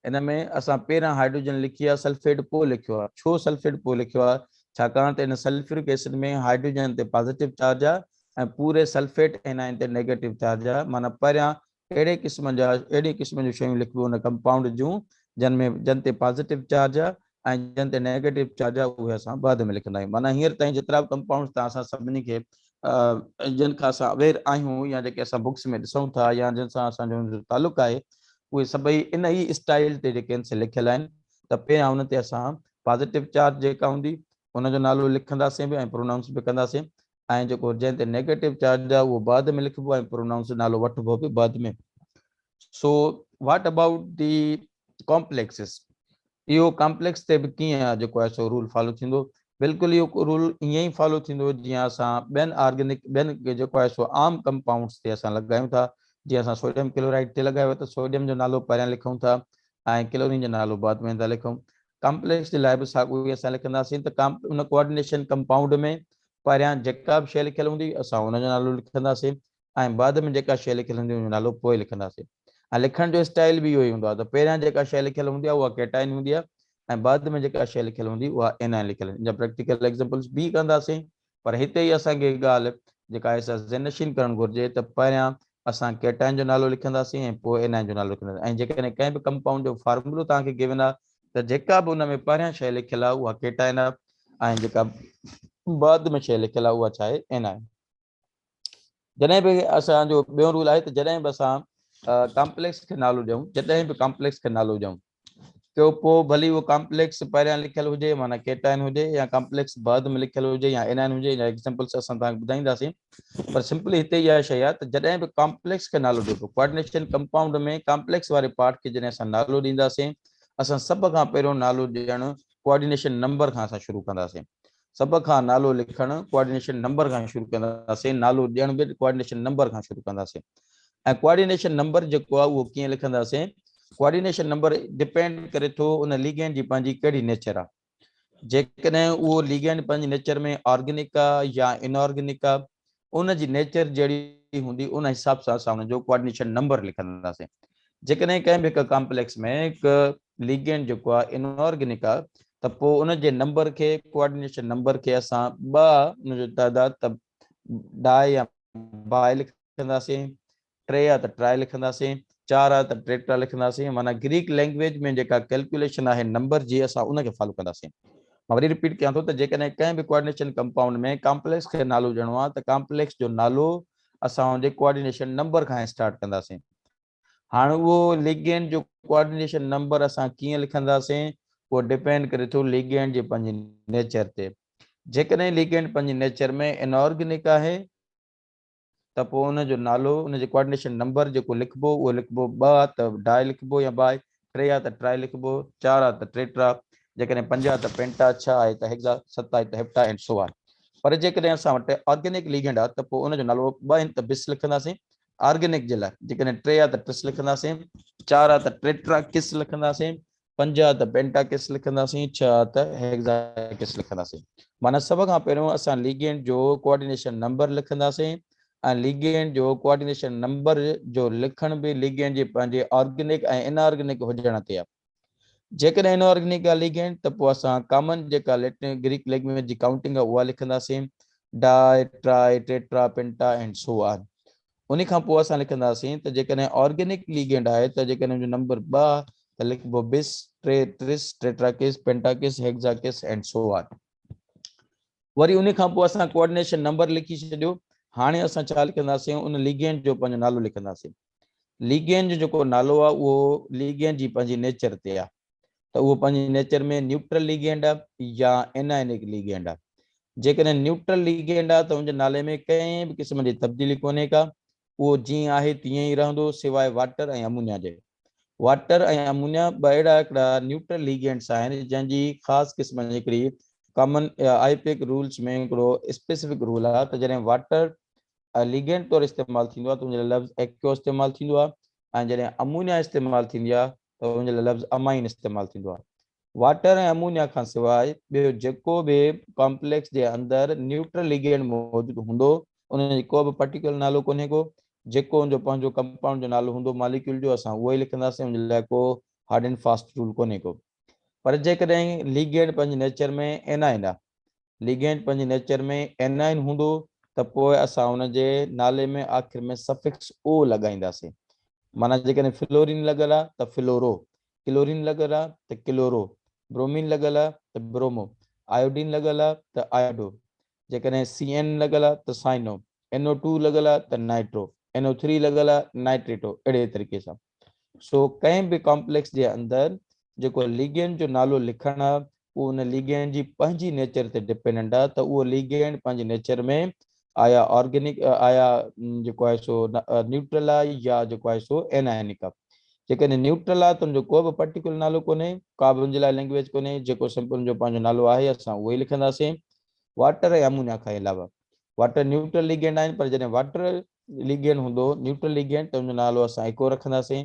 इन में असां पहिरियां हाइड्रोजन लिखी आहे सल्फेट पोइ लिखियो आहे। छो सल्फेट पोइ लिखियो आहे? छाकाणि त इन सल्फ्यूरिक एसिड में हाइड्रोजन ते पॉज़िटिव चार्ज आहे ऐं पूरे सल्फेट एनाइन ते नेगेटिव चार्ज आहे। माना पहिरियां अहिड़े क़िस्म जूं शयूं लिखिबियूं उन कंपाउंड जूं जिन ते पॉज़िटिव चार्ज आहे ऐं जिन ते नेगेटिव चार्ज आहे उहे असां बाद में लिखंदा आहियूं। माना हींअर ताईं जेतिरा बि कंपाउंड था असां सभिनी खे जिन खां असां अवेयर आहियूं या जेके असां बुक्स में ॾिसूं था या जिन सां असांजो तालुक़ु आहे उहे सभई इन ई स्टाइल ते जेके आहिनि से लिखियल आहिनि त पहिरियां उन ते असां पॉज़िटिव चार्ज जेका हूंदी उनजो नालो लिखंदासीं बि ऐं प्रोनाउंस बि कंदासीं ऐं जेको जंहिं ते नेगेटिव चार्ज आहे उहो बाद में लिखिबो ऐं प्रोनाउंस नालो वठिबो बि बाद में। So what about the complexes? इहो कॉम्प्लेक्स ते बि कीअं आहे जेको आहे सो रूल फॉलो थींदो? बिल्कुलु इहो रूल ईअं ई फॉलो थींदो जीअं असां ॿियनि जेको आहे सो आम कंपाउंड्स ते असां लॻायूं था। जीअं असां सोडियम क्लोराइड ते लॻायो त सोडियम जो नालो पहिरियां लिखूं था ऐं क्लोरीन जो नालो बाद में था लिखूं। कॉम्प्लेक्स जे लाइ बि साॻियो ई असां लिखंदासीं त उन कोऑर्डिनेशन कंपाउंड में पहिरियां जेका बि शइ लिखियलु हूंदी असां हुनजो नालो लिखंदासीं ऐं बाद में जेका शइ लिखियलु हूंदी उनजो नालो पोइ लिखंदासीं ऐं लिखण जो स्टाइल बि इहो ई हूंदो आहे त पहिरियां जेका शइ लिखियलु हूंदी आहे उहा केटाइन हूंदी आहे ऐं बाद में जेका शइ लिखियलु हूंदी उहा एनाइन लिखियलु इन जा प्रैक्टिकल एग्ज़ाम्पल्स बि कंदासीं। पर हिते ई असांखे ॻाल्हि जेका एक्सप्लेनेशन करणु घुरिजे त पहिरियां असां केटाइन जो नालो लिखंदासीं ऐं पोइ एनाइन जो नालो लिखंदासीं ऐं जेकॾहिं कंहिं बि कंपाउंड जो फार्मूलो तव्हांखे गिवन आहे त जेका बि उन में पहिरियां शइ लिखियलु आहे उहा केटाइन आहे ऐं जेका बाद में शइ लिखियलु आहे उहा छा आहे एनाइन। जॾहिं बि असांजो ॿियो रूल आहे त जॾहिं बि असां कॉम्प्लेक्स खे नालो ॾियूं जॾहिं बि कॉम्प्लेक्स खे नालो ॾियूं तो पोइ भली उहो कॉम्प्लेक्स पहिरियां लिखियलु हुजे माना केटाइन हुजे या कॉम्प्लेक्स बाद में लिखियलु हुजे या एनाइन हुजे या एग्ज़ाम्पल्स असां तव्हांखे ॿुधाईंदासीं। पर सिंपली हिते इहा शइ आहे त जॾहिं बि कॉम्प्लेक्स खे नालो ॾिबो कोऑर्डिनेशन कंपाउंड में कॉम्प्लेक्स वारे पार्ट खे जॾहिं असां नालो ॾींदासीं असां सभ खां पहिरियों नालो ॾियणु कोऑर्डिनेशन नंबर खां असां शुरू कंदासीं। सभ खां नालो लिखणु कोऑर्डिनेशन नंबर खां शुरू कंदासीं नालो ॾियण बि कोऑर्डिनेशन नंबर खां शुरू कंदासीं ऐं कोऑर्डिनेशन नंबर जेको आहे उहो कीअं लिखंदासीं? कोऑर्डिनेशन नंबर डिपेंड करे थो उन लीगेंड जी पंहिंजी कहिड़ी नेचर आहे। जेकॾहिं उहो लीगेंड पंहिंजी नेचर में ऑर्गेनिक आहे या इनऑर्गेनिक आहे उन जी नेचर जहिड़ी हूंदी उन हिसाब सां असां हुनजो कोऑर्डिनेशन नंबर लिखंदासीं। जेकॾहिं कंहिं बि हिकु कॉम्प्लेक्स में हिकु लीगेंड जेको आहे इनऑर्गेनिक आहे त पोइ उनजे नंबर खे कोऑर्डिनेशन नंबर खे असां उनजो तइदाद त डाई या बाए लिखंदासीं 3 आहे त ट्राई लिखंदासीं 4 आहे त टेट्रा लिखंदासीं। माना ग्रीक लैंग्वेज में जेका कैलकुलेशन आहे नंबर जी असां उनखे फॉलो कंदासीं। मां वरी रिपीट कयां थो त जेकॾहिं कंहिं बि कोऑर्डिनेशन कंपाउंड में कॉम्प्लेक्स खे नालो ॾियणो आहे त कॉम्प्लेक्स जो नालो असां हुनजे कोऑर्डिनेशन नंबर खां स्टार्ट कंदासीं। हाणे उहो लिगेंड जो कोऑर्डिनेशन नंबर असां कीअं लिखंदासीं उहो डिपेंड करे थो लिगेंड जे पंहिंजी नेचर ते। जेकॾहिं लिगेंड पंहिंजी नेचर में इनऑर्गेनिक आहे त पोइ उनजो नालो उनजे कोऑर्डिनेशन नंबर जेको लिखिबो उहो लिखिबो 2 आहे त डाई लिखिबो या बाए 3 आहे त ट्राई लिखिबो 4 आहे त टेट्रा जेकॾहिं 5 आहे त पेंटा 6 आहे त हेक्सा 7 आहे त हेप्टा एंड सो ऑन। पर जेकॾहिं असां वटि ऑर्गेनिक लिगेंड आहे त पोइ उनजो नालो 2 आहिनि त बिस लिखंदासीं। ऑर्गेनिक जे लाइ जेकॾहिं 3 आहे त ट्रिस लिखंदासीं, 4 आहे त टेट्राकिस लिखंदासीं, 5 आहे त पेंटाकिस लिखंदासीं, 6 आहे त हेक्साकिस लिखंदासीं। माना सभ खां पहिरियों असां लिगेंड जो कोऑर्डिनेशन नंबर लिखंदासीं ऐं लिगेंड जो कोऑर्डिनेशन नंबर जो लिखण बि लिगेंड जे पंहिंजे ऑर्गेनिक ऐं इनऑर्गेनिक हुजण ते आहे। जेकॾहिं इनऑर्गेनिक आहे लिगेंड त पोइ असां कॉमन जेका लैटिन ग्रीक लैंग्वेज जी काउंटिंग आहे उहा लिखंदासीं, di tri tetra penta and so on. उन खां पोइ असां लिखंदासीं त जेकॾहिं ऑर्गेनिक लिगेंड आहे त जेकॾहिं हुनजो नंबर 2 त लिखबो bis, tri, tris, tetrakis, pentakis, hexakis and so on. वरी उन खां पोइ असां कोऑर्डिनेशन नंबर लिखी छॾियो। हाणे असां छा लिखंदासीं, उन लिगेंड जो पंहिंजो नालो लिखंदासीं। लिगेंड जो जेको नालो आहे उहो लिगेंड जी पंहिंजी नेचर ते आहे, त उहो पंहिंजी नेचर में न्यूट्रल लिगेंड आहे या एनायनिक लिगेंड आहे। जेकॾहिं न्यूट्रल लिगेंड आहे त हुनजे नाले में कंहिं बि क़िस्म जी तब्दीली कोन्हे का, उहो जीअं आहे तीअं ई रहंदो सिवाय वाटर ऐं अमोनिया जे। वाटर ऐं अमोनिया ॿ अहिड़ा हिकिड़ा न्यूट्रल लिगेंड्स आहिनि जंहिंजी ख़ासि क़िस्म जी हिकिड़ी कॉमन आईपीएक रूल्स में हिकिड़ो स्पेसिफिक रूल आहे त जॾहिं वाटर लिगेंड तौरु इस्तेमालु थींदो आहे त हुनजे लाइ लफ़्ज़ एक्यो इस्तेमालु थींदो आहे, ऐं जॾहिं अमोनिया इस्तेमालु थींदी आहे त हुनजे लाइ लफ़्ज़ अमाइन इस्तेमालु थींदो आहे। वाटर ऐं अमोनिया खां सवाइ ॿियो जेको बि कॉम्प्लेक्स जे अंदरि न्यूट्रल लिगेंड मौजूदु हूंदो उनजो को बि पर्टिकुलर नालो कोन्हे को, जेको हुनजो पंहिंजो कंपाउंड जो नालो हूंदो मालिक्यूल जो असां उहो ई लिखंदासीं, हुनजे लाइ को हार्ड एंड फास्ट रूल कोन्हे को। पर जेकॾहिं लिगेंड पंहिंजे नेचर में एनाइन आहे, लिगेंड पंहिंजे नेचर में एनाइन हूंदो त पोइ असां हुनजे नाले में आख़िर में सफिक्स ओ लॻाईंदासीं। माना जेकॾहिं फ्लोरीन लॻल आहे त फ्लोरो, क्लोरीन लॻल आहे त क्लोरो, ब्रोमीन लॻल आहे त ब्रोमो, आयोडीन लॻल आहे त आयोडो, जेकॾहिं CN लॻल आहे त साइनो, NO2 लॻल आहे त नाइट्रो, NO3 लॻल आहे नाइट्रेटो, अहिड़े तरीक़े सां। सो कंहिं बि कॉम्प्लेक्स जे अंदरि जेको लिगेंड जो नालो लिखणु आहे उहो उन लिगेंड जी पंहिंजी नेचर ते डिपेंडेंट आहे, त उहो लिगेंड पंहिंजे नेचर में आया ऑर्गेनिक आया जेको आहे सो न्यूट्रल आहे या जेको आहे सो एनायनिक आहे। जेकॾहिं न्यूट्रल आहे त हुनजो को बि पर्टिकुलर नालो कोन्हे, का बि हुनजे लाइ लैंग्वेज कोन्हे, जेको सिंपल हुनजो पंहिंजो नालो आहे असां उहो ई लिखंदासीं। वाटर ऐं अमोनिया खां अलावा वाटर न्यूट्रल लिगेंड आहिनि, पर जॾहिं वाटर लिगेंड हूंदो न्यूट्रल लिगेंड त हुनजो नालो असां इको रखंदासीं,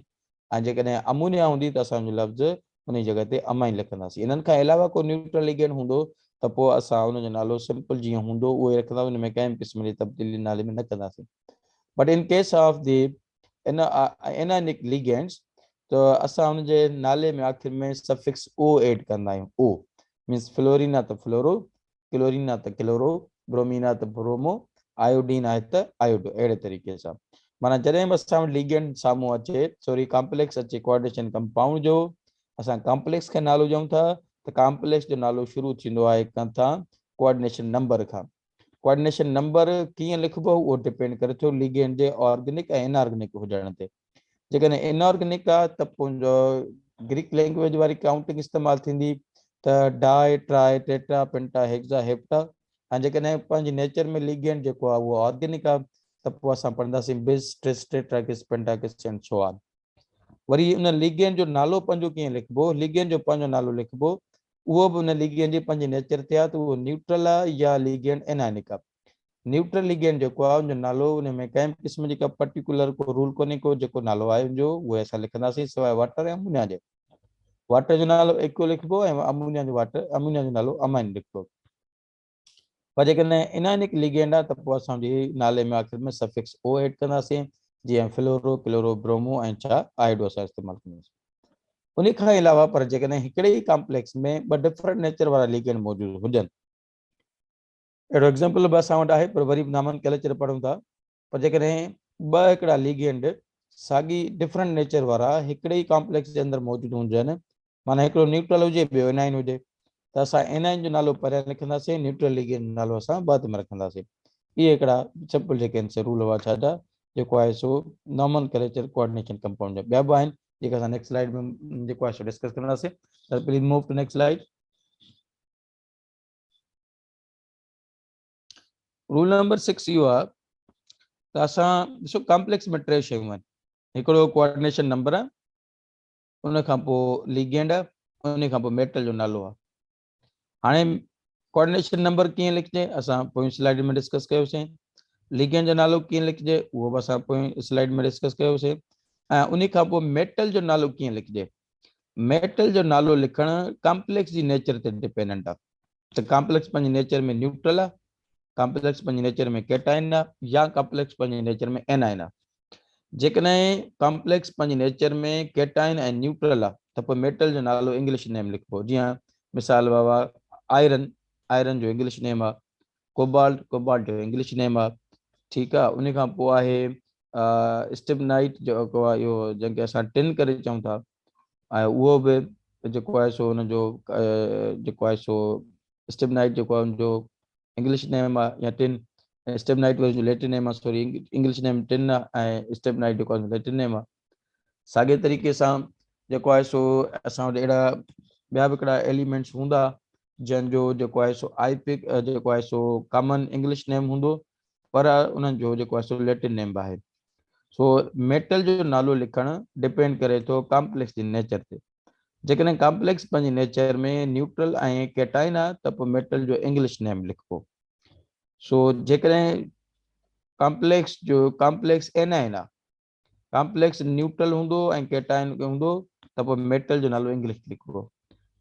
ऐं जेकॾहिं अमोनिया हूंदी त असां हुनजो लफ़्ज़ उन जॻह ते अमाइन लिखंदासीं। इन्हनि खां अलावा को न्यूट्रल लिगेंड हूंदो त पोइ असां हुनजो नालो सिंपल जीअं हूंदो उहो ई रखंदासीं, हुन में कंहिं बि क़िस्म जी तब्दीली नाले में न कंदासीं। But in case of the anionic ligands त असां हुनजे नाले में आख़िर में सफिक्स ओ एड कंदा आहियूं। ओ मीन्स फ्लोरीन आहे त फ्लोरो, क्लोरीन आहे त क्लोरो, ब्रोमीन आहे त ब्रोमो, आयोडीन आहे त आयोडो, अहिड़े तरीक़े सां। माना जॾहिं बि असां वटि लिगेंड साम्हूं अचे, सॉरी कॉम्प्लेक्स अचे कोऑर्डिनेशन कंपाउंड जो, असां कॉम्प्लेक्स खे नालो ॾियूं था त कॉम्प्लेक्स जो नालो शुरू थींदो आहे किथां, कोऑर्डिनेशन नंबर खां। कोऑर्डिनेशन नंबर कीअं लिखिबो उहो डिपेंड करे थो लिगेंड जे ऑर्गेनिक ऐं इनऑर्गेनिक हुजण ते। जेकॾहिं इनऑर्गेनिक आहे त पंहिंजो ग्रीक लैंग्वेज वारी काउंटिंग इस्तेमालु थींदी त डाई ट्राई टेट्रा पेंटा हेक्सा हेप्टा, ऐं जेकॾहिं पंहिंजे नेचर में लिगेंड जेको आहे उहो ऑर्गेनिक आहे त पोइ असां पढ़ंदासीं bis, tris, tetrakis, pentakis and so on. वरी उन लिगेंड जो नालो पंहिंजो कीअं लिखिबो, लिगेंड जो पंहिंजो नालो लिखिबो, उहो बि उन लिगेंड जे पंहिंजे नेचर ते आहे त उहो न्यूट्रल आहे या लिगेंड एनायनिक आहे। न्यूट्रल लिगेंड जेको आहे उनजो नालो उन में कंहिं बि क़िस्म जी का पर्टिकुलर को रूल कोन्हे को, जेको नालो आहे उनजो उहे असां लिखंदासीं सिवाय वाटर ऐं अमोनिया जे। वाटर जो नालो एक्यो लिखिबो ऐं अमोनिया जो नालो अमाइन लिखिबो। पर जेकॾहिं इनऑर्गेनिक लिगेंड आहे त पोइ असांजे नाले में आख़िर में सफिक्स ओ एड कंदासीं, जीअं फ्लोरो, क्लोरो, ब्रोमो ऐं छा आयोडो असां इस्तेमालु कंदासीं। उन खां अलावा पर जेकॾहिं हिकिड़े ई कॉम्प्लेक्स में ॿ डिफरेंट नेचर वारा लिगेंड मौजूदु हुजनि, अहिड़ो एग्जाम्पल बि असां वटि आहे, पर वरी नॉमेनक्लेचर पढ़ूं था। पर जेकॾहिं ॿ हिकिड़ा लिगेंड साॻी डिफरेंट नेचर वारा हिकिड़े ई कॉम्प्लेक्स जे अंदरि मौजूदु हुजनि, माना हिकिड़ो न्यूट्रल हुजे ॿियो एनाइन हुजे, त असां एनाइन जो नालो पहिरियां लिखंदासीं, न्यूट्रल लिगेंड जो नालो असां बाद में रखंदासीं। इहे हिकिड़ा सिंपल जेके आहिनि रूल हुआ छाजा, जेको आहे सो नॉमेनक्लेचर कोऑर्डिनेशन कंपाउंड जा। ॿिया बि आहिनि जेके असां नेक्स्ट स्लाइड में जेको आहे सो डिस्कस कंदासीं। त please move to next slide. Rule number 6 इहो आहे त असां ॾिसो कॉम्प्लेक्स में टे शयूं आहिनि, हिकिड़ो कोऑर्डिनेशन नंबर आहे, उन खां पोइ लिगेंड आहे, उन खां पोइ मेटल जो नालो आहे। हाणे कोऑर्डिनेशन नंबर कीअं लिखजे असां पोइ स्लाइड में डिस्कस कयोसीं। लिगेंड जो नालो कीअं लिखजे उहो बि असां पोइ स्लाइड में डिस्कस कयोसीं। ऐं उन खां पोइ मेटल जो नालो कीअं लिखजे। मेटल जो नालो लिखण कॉम्प्लेक्स जी नेचर ते डिपेंडेंट आहे। त कॉम्प्लेक्स पंहिंजे नेचर में न्यूट्रल आहे, कॉम्प्लेक्स पंहिंजे नेचर में केटाइन आहे, या कॉम्प्लेक्स पंहिंजे नेचर में एनाइन आहे। जेकॾहिं कॉम्प्लेक्स पंहिंजे नेचर में केटाइन ऐं न्यूट्रल आहे त पोइ मेटल जो नालो इंग्लिश नेम लिखिबो। जीअं मिसाल बाबा आयरन, आयरन जो इंग्लिश नेम आहे। कोबाल्ट, कोबाल्ट जो इंग्लिश नेम आहे। ठीकु आहे। उन खां पोइ आहे स्टिबनाइट जेको आहे इहो जंहिंखे असां टिन करे चऊं था, ऐं उहो बि जेको आहे सो हुनजो जेको आहे सो स्टिबनाइट जेको आहे हुनजो इंग्लिश नेम आहे या टिन। स्टिबनाइट जो लैटिन नेम आहे, सॉरी इंग्लिश नेम टिन आहे ऐं स्टिबनाइट जेको आहे लैटिन नेम आहे। साॻे तरीक़े सां जेको आहे सो असां वटि अहिड़ा ॿिया बि हिकिड़ा एलिमेंट्स हूंदा जंहिंजो जेको आहे सो आईपिक जेको आहे सो कॉमन इंग्लिश नेम हूंदो, पर उन्हनि जो जेको आहे सो लैटिन नेम बि आहे। सो मेटल जो नालो लिखणु डिपेंड करे थो कॉम्प्लेक्स जी नेचर ते। जेकॾहिं कॉम्प्लेक्स पंहिंजे नेचर में न्यूट्रल ऐं केटाइन आहे त पोइ मेटल जो इंग्लिश नेम लिखिबो। सो जेकॾहिं कॉम्प्लेक्स एनाइन आहे, कॉम्प्लेक्स न्यूट्रल हूंदो ऐं केटाइन हूंदो त पोइ मेटल जो नालो इंग्लिश लिखिबो।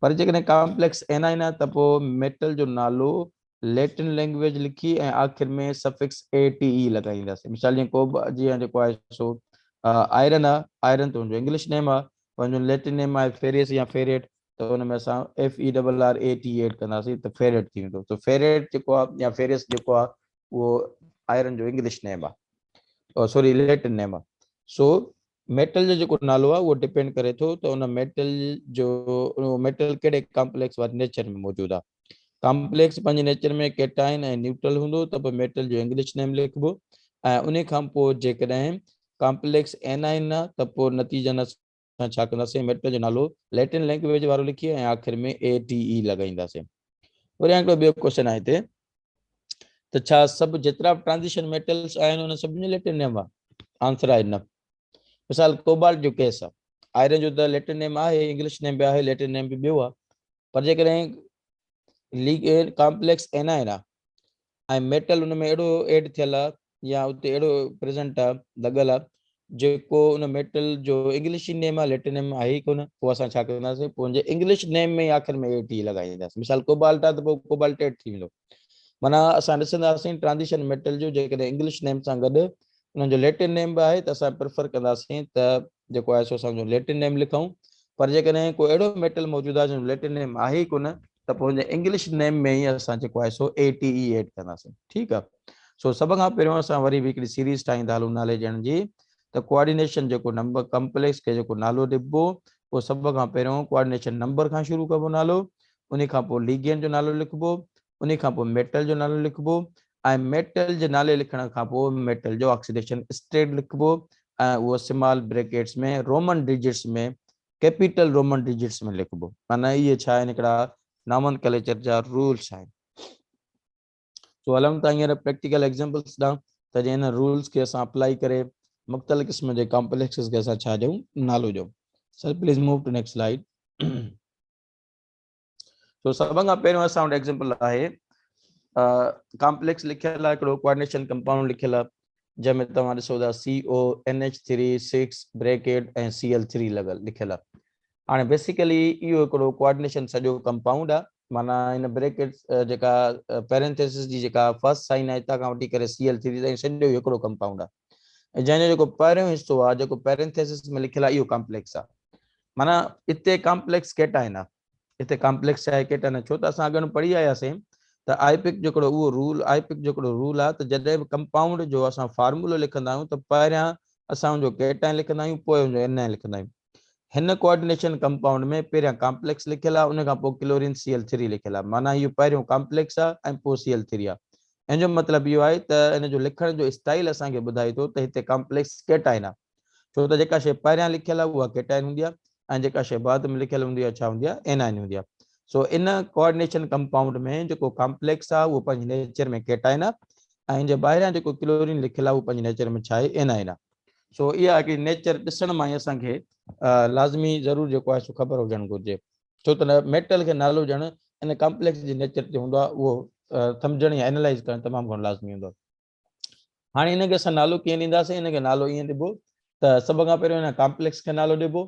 पर जेकॾहिं कॉम्प्लेक्स एनाइन आहे त पोइ मेटल जो नालो लैटिन लैंग्वेज लिखी ऐं आख़िर में सफिक्स ATE लॻाईंदासीं। मिसाल जीअं जेको आहे सो आयरन आहे, आयरन त हुनजो इंग्लिश नेम आहे, हुनजो लैटिन नेम आहे फेरियस या फेरेट, त हुन में असां FERRAT एड कंदासीं त फेरेट थी वेंदो। त फेरेट जेको आहे या फेरियस जेको आहे उहो आयरन जो इंग्लिश नेम आहे, सॉरी लैटिन नेम आहे। सो मेटल जो जेको नालो आहे उहो डिपेंड करे थो त उन मेटल जो मेटल कहिड़े कॉम्प्लेक्स वारे नेचर में मौजूदु आहे। कॉम्प्लेक्स पंहिंजे नेचर में केटाइन ऐं न्यूट्रल हूंदो त पोइ मेटल जो इंग्लिश नेम लिखिबो। ऐं उन खां पोइ जेकॾहिं कॉम्प्लेक्स एनाइन आहे त पोइ नतीजन असां छा कंदासीं, मेटल जो नालो लैटिन लैंग्वेज वारो लिखी ऐं आख़िर में ATE लॻाईंदासीं। वरी हिकिड़ो ॿियो क्वेश्चन आहे हिते, त छा सभु जेतिरा बि ट्रांज़िशन मेटल्स आहिनि उन सभिनी जो लैटिन नेम आहे? आंसर आहे न। मिसाल कोबाल्ट जो केस आहे, आयरन जो त लैटिन नेम आहे, इंग्लिश नेम बि आहे, लैटिन नेम बि ॿियो आहे। पर जेकॾहिं कॉम्प्लेक्स एनाइन आहे ऐं मेटल उन में अहिड़ो एड थियल आहे या उते अहिड़ो प्रेज़ेंट आहे, लॻल आहे, जेको उन मेटल जो इंग्लिश नेम आहे, लैटिन नेम आहे ई कोन, पोइ असां छा कंदासीं, पंहिंजे इंग्लिश नेम में आख़िर में ATE लॻाईंदासीं। मिसाल कोबाल्ट आहे त पोइ कोबाल्टेट थी वेंदो। माना असां ॾिसंदासीं ट्रांज़िशन मेटल जो जेकॾहिं इंग्लिश नेम सां गॾु उन्हनि जो लैटिन नेम बि आहे त असां प्रिफर कंदासीं त जेको आहे सो असांजो लैटिन नेम लिखूं। पर जेकॾहिं कोई अहिड़ो मेटल मौजूदु आहे जंहिंजो लैटिन नेम आहे ई कोन त पोइ हुन इंग्लिश नेम में ई असां जेको आहे सो ATE एड कंदासीं। ठीकु आहे। सो सभ खां पहिरियों असां वरी बि हिकिड़ी सीरीज़ ठाहींदा हलूं नाले ॾियण जी, त कोऑर्डिनेशन जेको नंबर कॉम्प्लेक्स खे जेको नालो ॾिबो, पोइ सभ खां पहिरियों कोऑर्डिनेशन नंबर खां शुरू कबो नालो, उन खां पोइ लीगेंड जो नालो लिखिबो, उन खां पोइ मेटल जो नालो लिखिबो, ऐं मेटल जे नाले लिखण खां पोइ मेटल जो ऑक्सीडेशन स्टेट लिखिबो, ऐं उहो स्मॉल ब्रैकेट्स में रोमन डिजिट्स में कैपिटल रोमन डिजिट्स में लिखिबो। माना इहे छा आहिनि, हिकिड़ा नॉमनक्लेचर जा रूल्स आहिनि। सो हलूं था हींअर प्रैक्टिकल एग्जांपल्स ॾांहुं, त जे हिन रूल्स खे असां अप्लाई करे मुख़्तलिफ़ क़िस्म जे कॉम्प्लेक्सिस खे असां छा ॾियूं, नालो ॾियूं। Sir please move to next slide. So सभ खां पहिरियों असां वटि एग्जांपल आहे, कॉम्प्लेक्स लिखियल आहे, हिकिड़ो कोऑर्डिनेशन कंपाउंड लिखियल आहे, जंहिंमें तव्हां ॾिसो था CONH3 ब्रैकेट ऐं Cl3 लिखियल आहे। हाणे बेसिकली इहो हिकिड़ो कोऑर्डिनेशन सॼो कंपाउंड आहे। माना इन ब्रैकेट जेका पैरेंथेसिस जी जेका फर्स्ट साइन आहे हितां खां वठी करे Cl3 ताईं सॼो हिकिड़ो कंपाउंड आहे, ऐं जंहिंजो जेको पहिरियों हिसो आहे जेको पैरेंथेसिस में लिखियल आहे इहो कॉम्प्लेक्स आहे। माना हिते कॉम्प्लेक्स केटाइन आहे, हिते कॉम्प्लेक्स आहे केटाइन, छो त असां अॻु पढ़ी आयासीं त आईपिक जो उहो रूल, आईपिक जो रूल आहे त जॾहिं बि कंपाउंड जो असां फार्मूलो लिखंदा आहियूं त पहिरियां असां हुनजो केटाइन लिखंदा आहियूं, पोइ हुनजो एनाइन लिखंदा आहियूं। हिन कोऑर्डिनेशन कंपाउंड में पहिरियां कॉम्प्लेक्स लिखियल आहे, उन खां पोइ क्लोरीन Cl3 लिखियल आहे। माना इहो पहिरियों कॉम्प्लेक्स आहे ऐं पोइ Cl3 आहे। हिन जो मतिलबु इहो आहे त हिन जो लिखण जो स्टाइल असांखे ॿुधाए थो त हिते कॉम्प्लेक्स केटाइन आहे, छो त जेका शइ पहिरियां लिखियल आहे उहा केटाइन हूंदी आहे ऐं जेका शइ बाद में लिखियल हूंदी आहे छा हूंदी आहे, एनाइन हूंदी आहे। सो इन कोऑर्डिनेशन कंपाउंड में जेको कॉम्प्लेक्स आहे उहो पंहिंजे नेचर में केटाइन आहे, ऐं जे ॿाहिरियां जेको क्लोरीन लिखियल आहे उहो पंहिंजे नेचर में छा आहे, एनाइन आहे। सो इहा हिकिड़ी नेचर ॾिसण मां ई असांखे लाज़मी ज़रूरु जेको आहे सो ख़बर हुजणु घुरिजे, छो त मेटल खे नालो ॾियणु इन कॉम्प्लेक्स जे नेचर ते हूंदो आहे उहो सम्झण या एनालाइज़ करणु तमामु घणो लाज़मी हूंदो आहे। हाणे इनखे असां नालो कीअं ॾींदासीं? इनखे नालो ईअं ॾिबो त सभ खां पहिरियों हिन कॉम्प्लेक्स खे नालो ॾिबो।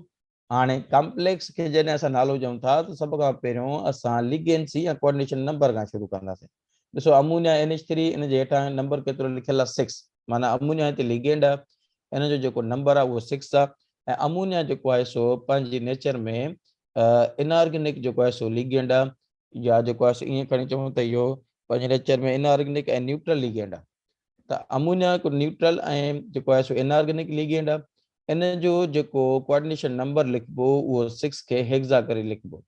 हाणे कॉम्प्लेक्स खे जॾहिं असां नालो ॾियूं था त सभ खां पहिरियों असां लिगेंसी या कोऑर्डिनेशन नंबर खां शुरू कंदासीं। ॾिसो अमोनिया NH3 इन जे हेठां नंबर केतिरो लिखियल आहे 6, माना अमोनिया हिते लिगेंड आहे, इन जो जेको नंबर आहे उहो 6 आहे। ऐं अमोनिया जेको आहे सो पंहिंजी नेचर में इनऑर्गेनिक जेको आहे सो लिगेंड आहे, या जेको आहे सो ईअं खणी चऊं त इहो पंहिंजे नेचर में इनऑर्गेनिक ऐं न्यूट्रल लिगेंड आहे। त अमोनिया हिकु न्यूट्रल ऐं जेको आहे सो इनऑर्गेनिक लिगेंड आहे। इन जो जेको कोऑर्डिनेशन नंबर लिखिबो उहो 6 खे हेक्सा करे लिखिबो।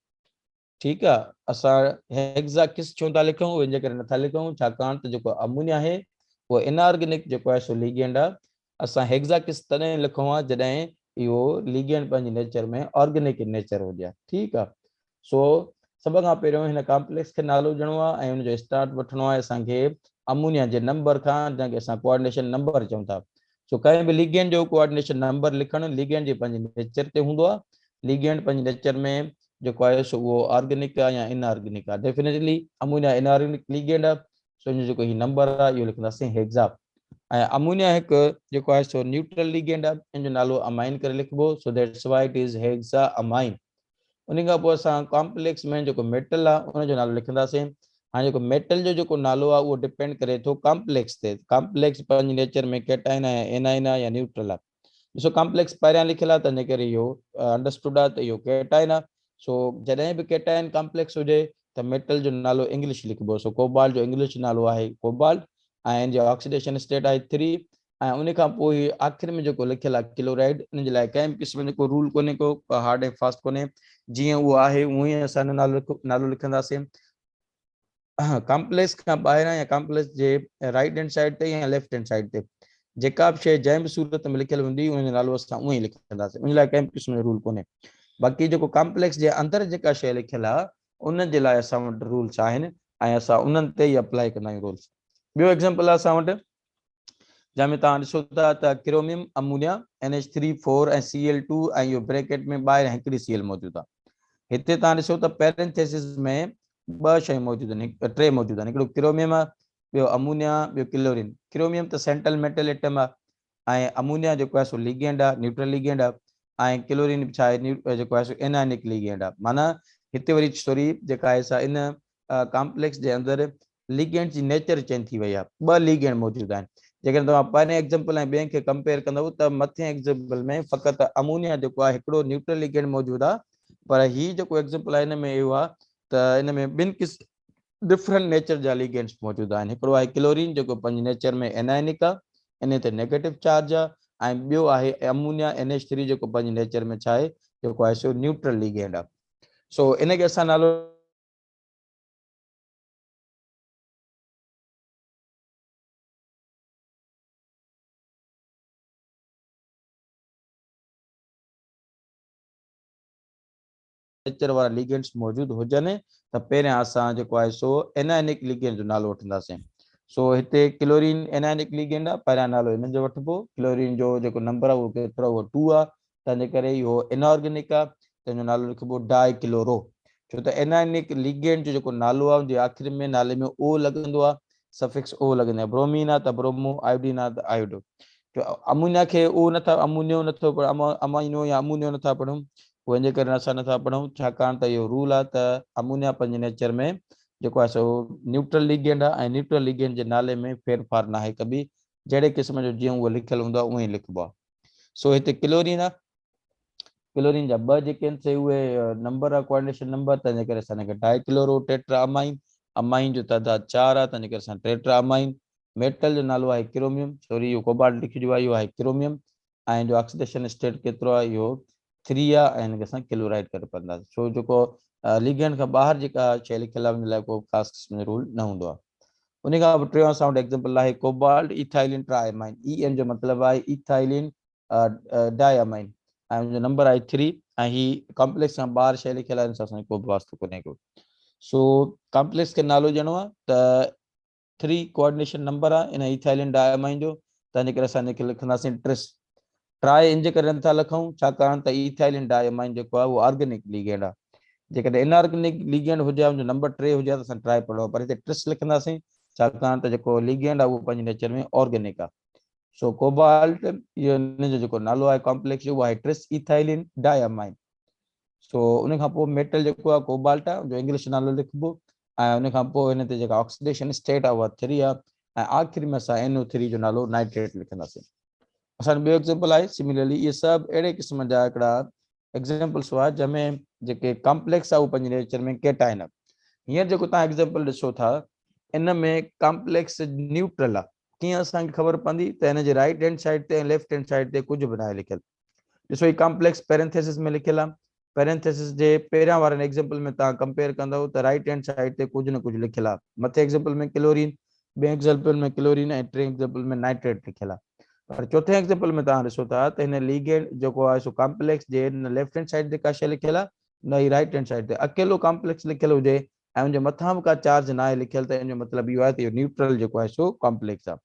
ठीकु आहे, असां हेक्सा किस छो था लिखूं? इन करे नथा लिखूं छाकाणि त जेको अमोनिया आहे उहो इनऑर्गेनिक जेको आहे सो लिगेंड आहे। असां हेक्सा किस तॾहिं लिखूं आहे जॾहिं इहो लिगेंड पंहिंजे नेचर में ऑर्गेनिक नेचर हुजे आहे। ठीकु आहे, सो सभ खां पहिरियों हिन कॉम्प्लेक्स खे नालो ॾियणो आहे ऐं हुनजो स्टार्ट वठिणो आहे असांखे अमोनिया जे नंबर खां, जंहिंखे असां कोऑर्डिनेशन नंबर चऊं था। सो कंहिं बि लिगेंड जो कोऑर्डिनेशन नंबर लिखणु लिगेंड जे पंहिंजे नेचर ते हूंदो आहे। लिगेंड पंहिंजे नेचर में जेको आहे सो उहो ऑर्गेनिक आहे या इनऑर्गेनिक आहे। डेफिनेटली अमोनिया इनऑर्गेनिक लिगेंड आहे, सो हिन जो जेको ही नंबर आहे इहो लिखंदासीं हेक्सा। ऐं अमोनिया हिकु जेको आहे सो न्यूट्रल लिगेंड आहे, इन जो नालो अमाइन करे लिखिबो, so that's why it is hexa amine. उन खां पोइ असां कॉम्प्लेक्स में जेको मेटल आहे उनजो नालो लिखंदासीं। हाणे जेको मेटल जो जेको नालो आहे उहो डिपेंड करे थो कॉम्प्लेक्स ते। कॉम्प्लेक्स पंहिंजे नेचर में कैटाइन आहे, एनाइन आहे या न्यूट्रल आहे। ॾिसो कॉम्प्लेक्स पहिरियां लिखियलु आहे त इन करे इहो अंडरस्टूड आहे त इहो कैटाइन आहे। सो जॾहिं बि कैटाइन कॉम्प्लेक्स हुजे त मेटल जो नालो इंग्लिश लिखिबो। सो कोबाल्ट जो इंग्लिश नालो आहे कोबाल्ट ऐं इन जो ऑक्सीडेशन स्टेट आहे 3। ऐं उन खां पोइ आख़िर में जेको लिखियलु आहे क्लोराइड, उन जे लाइ कंहिं बि क़िस्म जो को रूल कोन्हे, को हार्ड ऐं फास्ट कोन्हे, जीअं उहो आहे उअं ई असां नालो लिखंदासीं। कॉम्प्लेक्स खां ॿाहिरां या कॉम्प्लेक्स जे राइट हैंड साइड ते या लेफ्ट हैंड साइड ते जेका बि शइ जंहिं बि सूरत में लिखियलु हूंदी उन जो नालो असां उअं ई लिखंदासीं, उन लाइ कंहिं बि क़िस्म जो रूल कोन्हे। बाक़ी जेको कॉम्प्लेक्स जे अंदरि जेका शइ लिखियलु आहे उन जे लाइ असां वटि रूल्स आहिनि ऐं असां उन्हनि ते ई अप्लाई कंदा आहियूं रूल्स। ॿियो एग्ज़ाम्पल आहे असां वटि, जंहिंमें तव्हां ॾिसो था त क्रोमियम अमोनिया NH3 4 ऐं Cl2 ऐं इहो ब्रैकेट में ॿाहिरि हिकिड़ी Cl मौजूदु आहे। हिते तव्हां ॾिसो त पैरेंथेसिस में ॿ शयूं मौजूदु आहिनि, 3 मौजूदु आहिनि। हिकिड़ो क्रोमियम आहे, ॿियो अमोनिया, ॿियो क्लोरीन। क्रोमियम त सेंट्रल मेटल एटम आहे ऐं अमोनिया जेको आहे सो लिगेंड आहे, न्यूट्रल लिगेंड आहे। ऐं क्लोरीन छा आहे जेको आहे सो एनायनिक लिगेंड आहे। माना हिते वरी स्टोरी जेका आहे सा इन कॉम्प्लेक्स जे अंदरि लिगेंड जी नेचर चेंज थी वई आहे। 2 लिगेंड मौजूदु आहिनि। जेकॾहिं तव्हां पहिरें एग्ज़ाम्पल ऐं ॿियनि खे कंपेयर कंदव त मथे एग्ज़ाम्पल में फ़क़ति अमोनिया जेको आहे हिकिड़ो न्यूट्रल लिगेंड मौजूदु आहे, पर हीउ जेको एग्ज़ाम्पल आहे हिन में इहो आहे त हिन में ॿिनि डिफरेंट नेचर जा लिगेंड्स मौजूदु आहिनि। हिकिड़ो आहे क्लोरीन जेको पंहिंजे नेचर में एनायनिक आहे, इन ते नेगेटिव चार्ज आहे, ऐं ॿियो आहे अमोनिया NH3 जेको पंहिंजे नेचर में छा आहे जेको आहे सो न्यूट्रल लिगेंड आहे। सो इनखे असां नालो नेचर वारा लिगेंड्स मौजूदु हुजनि त पहिरियां असां जेको आहे सो एनायनिक लिगेंड जो नालो वठंदासीं। सो हिते क्लोरीन एनायनिक लिगेंड आहे, पहिरियां नालो हिन जो वठिबो। क्लोरीन जो जेको नंबर आहे उहो केतिरो, उहो 2 आहे, तंहिंजे करे इहो इनऑर्गेनिक आहे, तंहिंजो नालो लिखिबो डाई क्लोरो। छो त एनायनिक लिगेंड जो जेको नालो आहे उनजे आख़िर में नाले में ओ लॻंदो आहे, सफिक्स ओ लॻंदो आहे। ब्रोमीन आहे त ब्रोमो, आयोडीन आहे त आयोडो। अमोनिया खे ओ नथा, अमोनियो नथो पढ़ो, अमाइनो या अमोनियो नथा पढ़ूं, उनजे करे असां नथा पढ़ूं छाकाणि त इहो रूल आहे त अमोनिया पंहिंजे नेचर में जेको आहे सो न्यूट्रल लिगेंड आहे ऐं न्यूट्रल लिगेंड जे नाले में फेरफार न आहे कबी, जहिड़े क़िस्म जो जीअं उहो लिखियलु हूंदो आहे उअं ई लिखिबो आहे। सो हिते क्लोरीन आहे, क्लोरीन जा 2 जेके आहिनि से उहे नंबर आहे कोऑर्डिनेशन नंबर, तंहिंजे करे असां हिनखे डाई क्लोरो टेट्रा अमाइन, अमाइन जो तइदाद 4 आहे, तंहिंजे करे असां टेट्रा अमाइन। मेटल जो नालो आहे क्रोमियम, सॉरी इहो कोबाल्ट लिखिजो आहे, इहो आहे क्रोमियम ऐं जो ऑक्सीडेशन स्टेट केतिरो आहे इहो 3 आहे ऐं हिनखे असां क्लोराइड करे पवंदासीं। छो जेको लिगेंड खां ॿाहिरि जेका शइ लिखियलु आहे उन लाइ को ख़ासि क़िस्म जो रूल न हूंदो आहे। उन खां पोइ टियों असां वटि एग्ज़ाम्पल आहे कोबाल्ट इथाइलिन ट्राइमाइन। EN जो मतिलबु आहे इथाइलिन डाइअमाइन ऐं हुनजो नंबर आहे 3 ऐं हीअ कॉम्प्लेक्स खां ॿाहिरि शइ लिखियलु आहे, असांखे को बि वास्तो कोन्हे को। सो कॉम्प्लेक्स खे नालो ॾियणो आहे त 3 कोऑर्डिनेशन नंबर आहे इन इथाइलिन डाइअमाइन जो, तंहिंजे करे असां हिनखे लिखंदासीं ट्रिस। ट्राई इन जे करे नथा लिखूं छाकाणि त इथाइलिन डाइअमाइन जेको आहे उहो ऑर्गेनिक लिगेंड आहे। जेकॾहिं इनऑर्गेनिक लिगेंड हुजे जो नंबर 3 हुजे त असां ट्राई पढ़ो, पर हिते ट्रिस लिखंदासीं छाकाणि त जेको लिगेंड आहे उहो पंहिंजे नेचर में ऑर्गेनिक आहे। सो कोबाल्ट इहो हिन जो जेको नालो आहे कॉम्प्लेक्स उहो आहे ट्रिस इथाइलिन डायमाइन। सो उन खां पोइ मेटल जेको आहे कोबाल्ट आहे जो इंग्लिश नालो लिखबो, ऐं उन खां पोइ हिन ते जेका ऑक्सीडेशन स्टेट आहे उहा 3 आहे, ऐं आख़िरी में असां NO3 जो नालो नाइट्रेट लिखंदासीं। असांजो ॿियो एग्ज़ाम्पल आहे सिमिलरली इहे सभु अहिड़े क़िस्म जा हिकिड़ा एग्ज़ाम्पल्स हुआ जंहिंमें जेके कॉम्प्लेक्स आहे उहो पंहिंजे नेचर में केटाइन आहे। हींअर जेको तव्हां एग्ज़ाम्पल ॾिसो था इन में कॉम्प्लेक्स न्यूट्रल आहे। कीअं असांखे ख़बर पवंदी त हिन जे राइट हैंड साइड ते ऐं लेफ्ट हैंड साइड ते कुझु बि न आहे लिखियलु। ॾिसो ही कॉम्प्लेक्स पेरेंथेसिस में लिखियलु आहे। पेरेंथेसिस जे पहिरियां वारनि एग्ज़ाम्पल में तव्हां कंपेयर कंदव त राइट हैंड साइड ते कुझु न कुझु लिखियलु आहे। मथे एग्ज़ाम्पल में क्लोरीन, ॿिए एग्ज़ाम्पल में क्लोरीन ऐं टे एग्ज़ाम्पल में नाइट्रेट लिखियलु आहे। पर चौथे एग्ज़ाम्पल में तव्हां ॾिसो था त हिन लीगेंड जेको आहे सो कॉम्प्लेक्स जे न लेफ्ट हैंड साइड ते का शइ लिखियलु आहे न ही राइट हैंड साइड ते अकेलो कॉम्प्लेक्स लिखियलु हुजे ऐं उनजे मथां बि का चार्ज न आहे लिखियलु त इन जो मतिलबु इहो आहे त इहो न्यूट्रल जेको आहे सो कॉम्प्लेक्स आहे।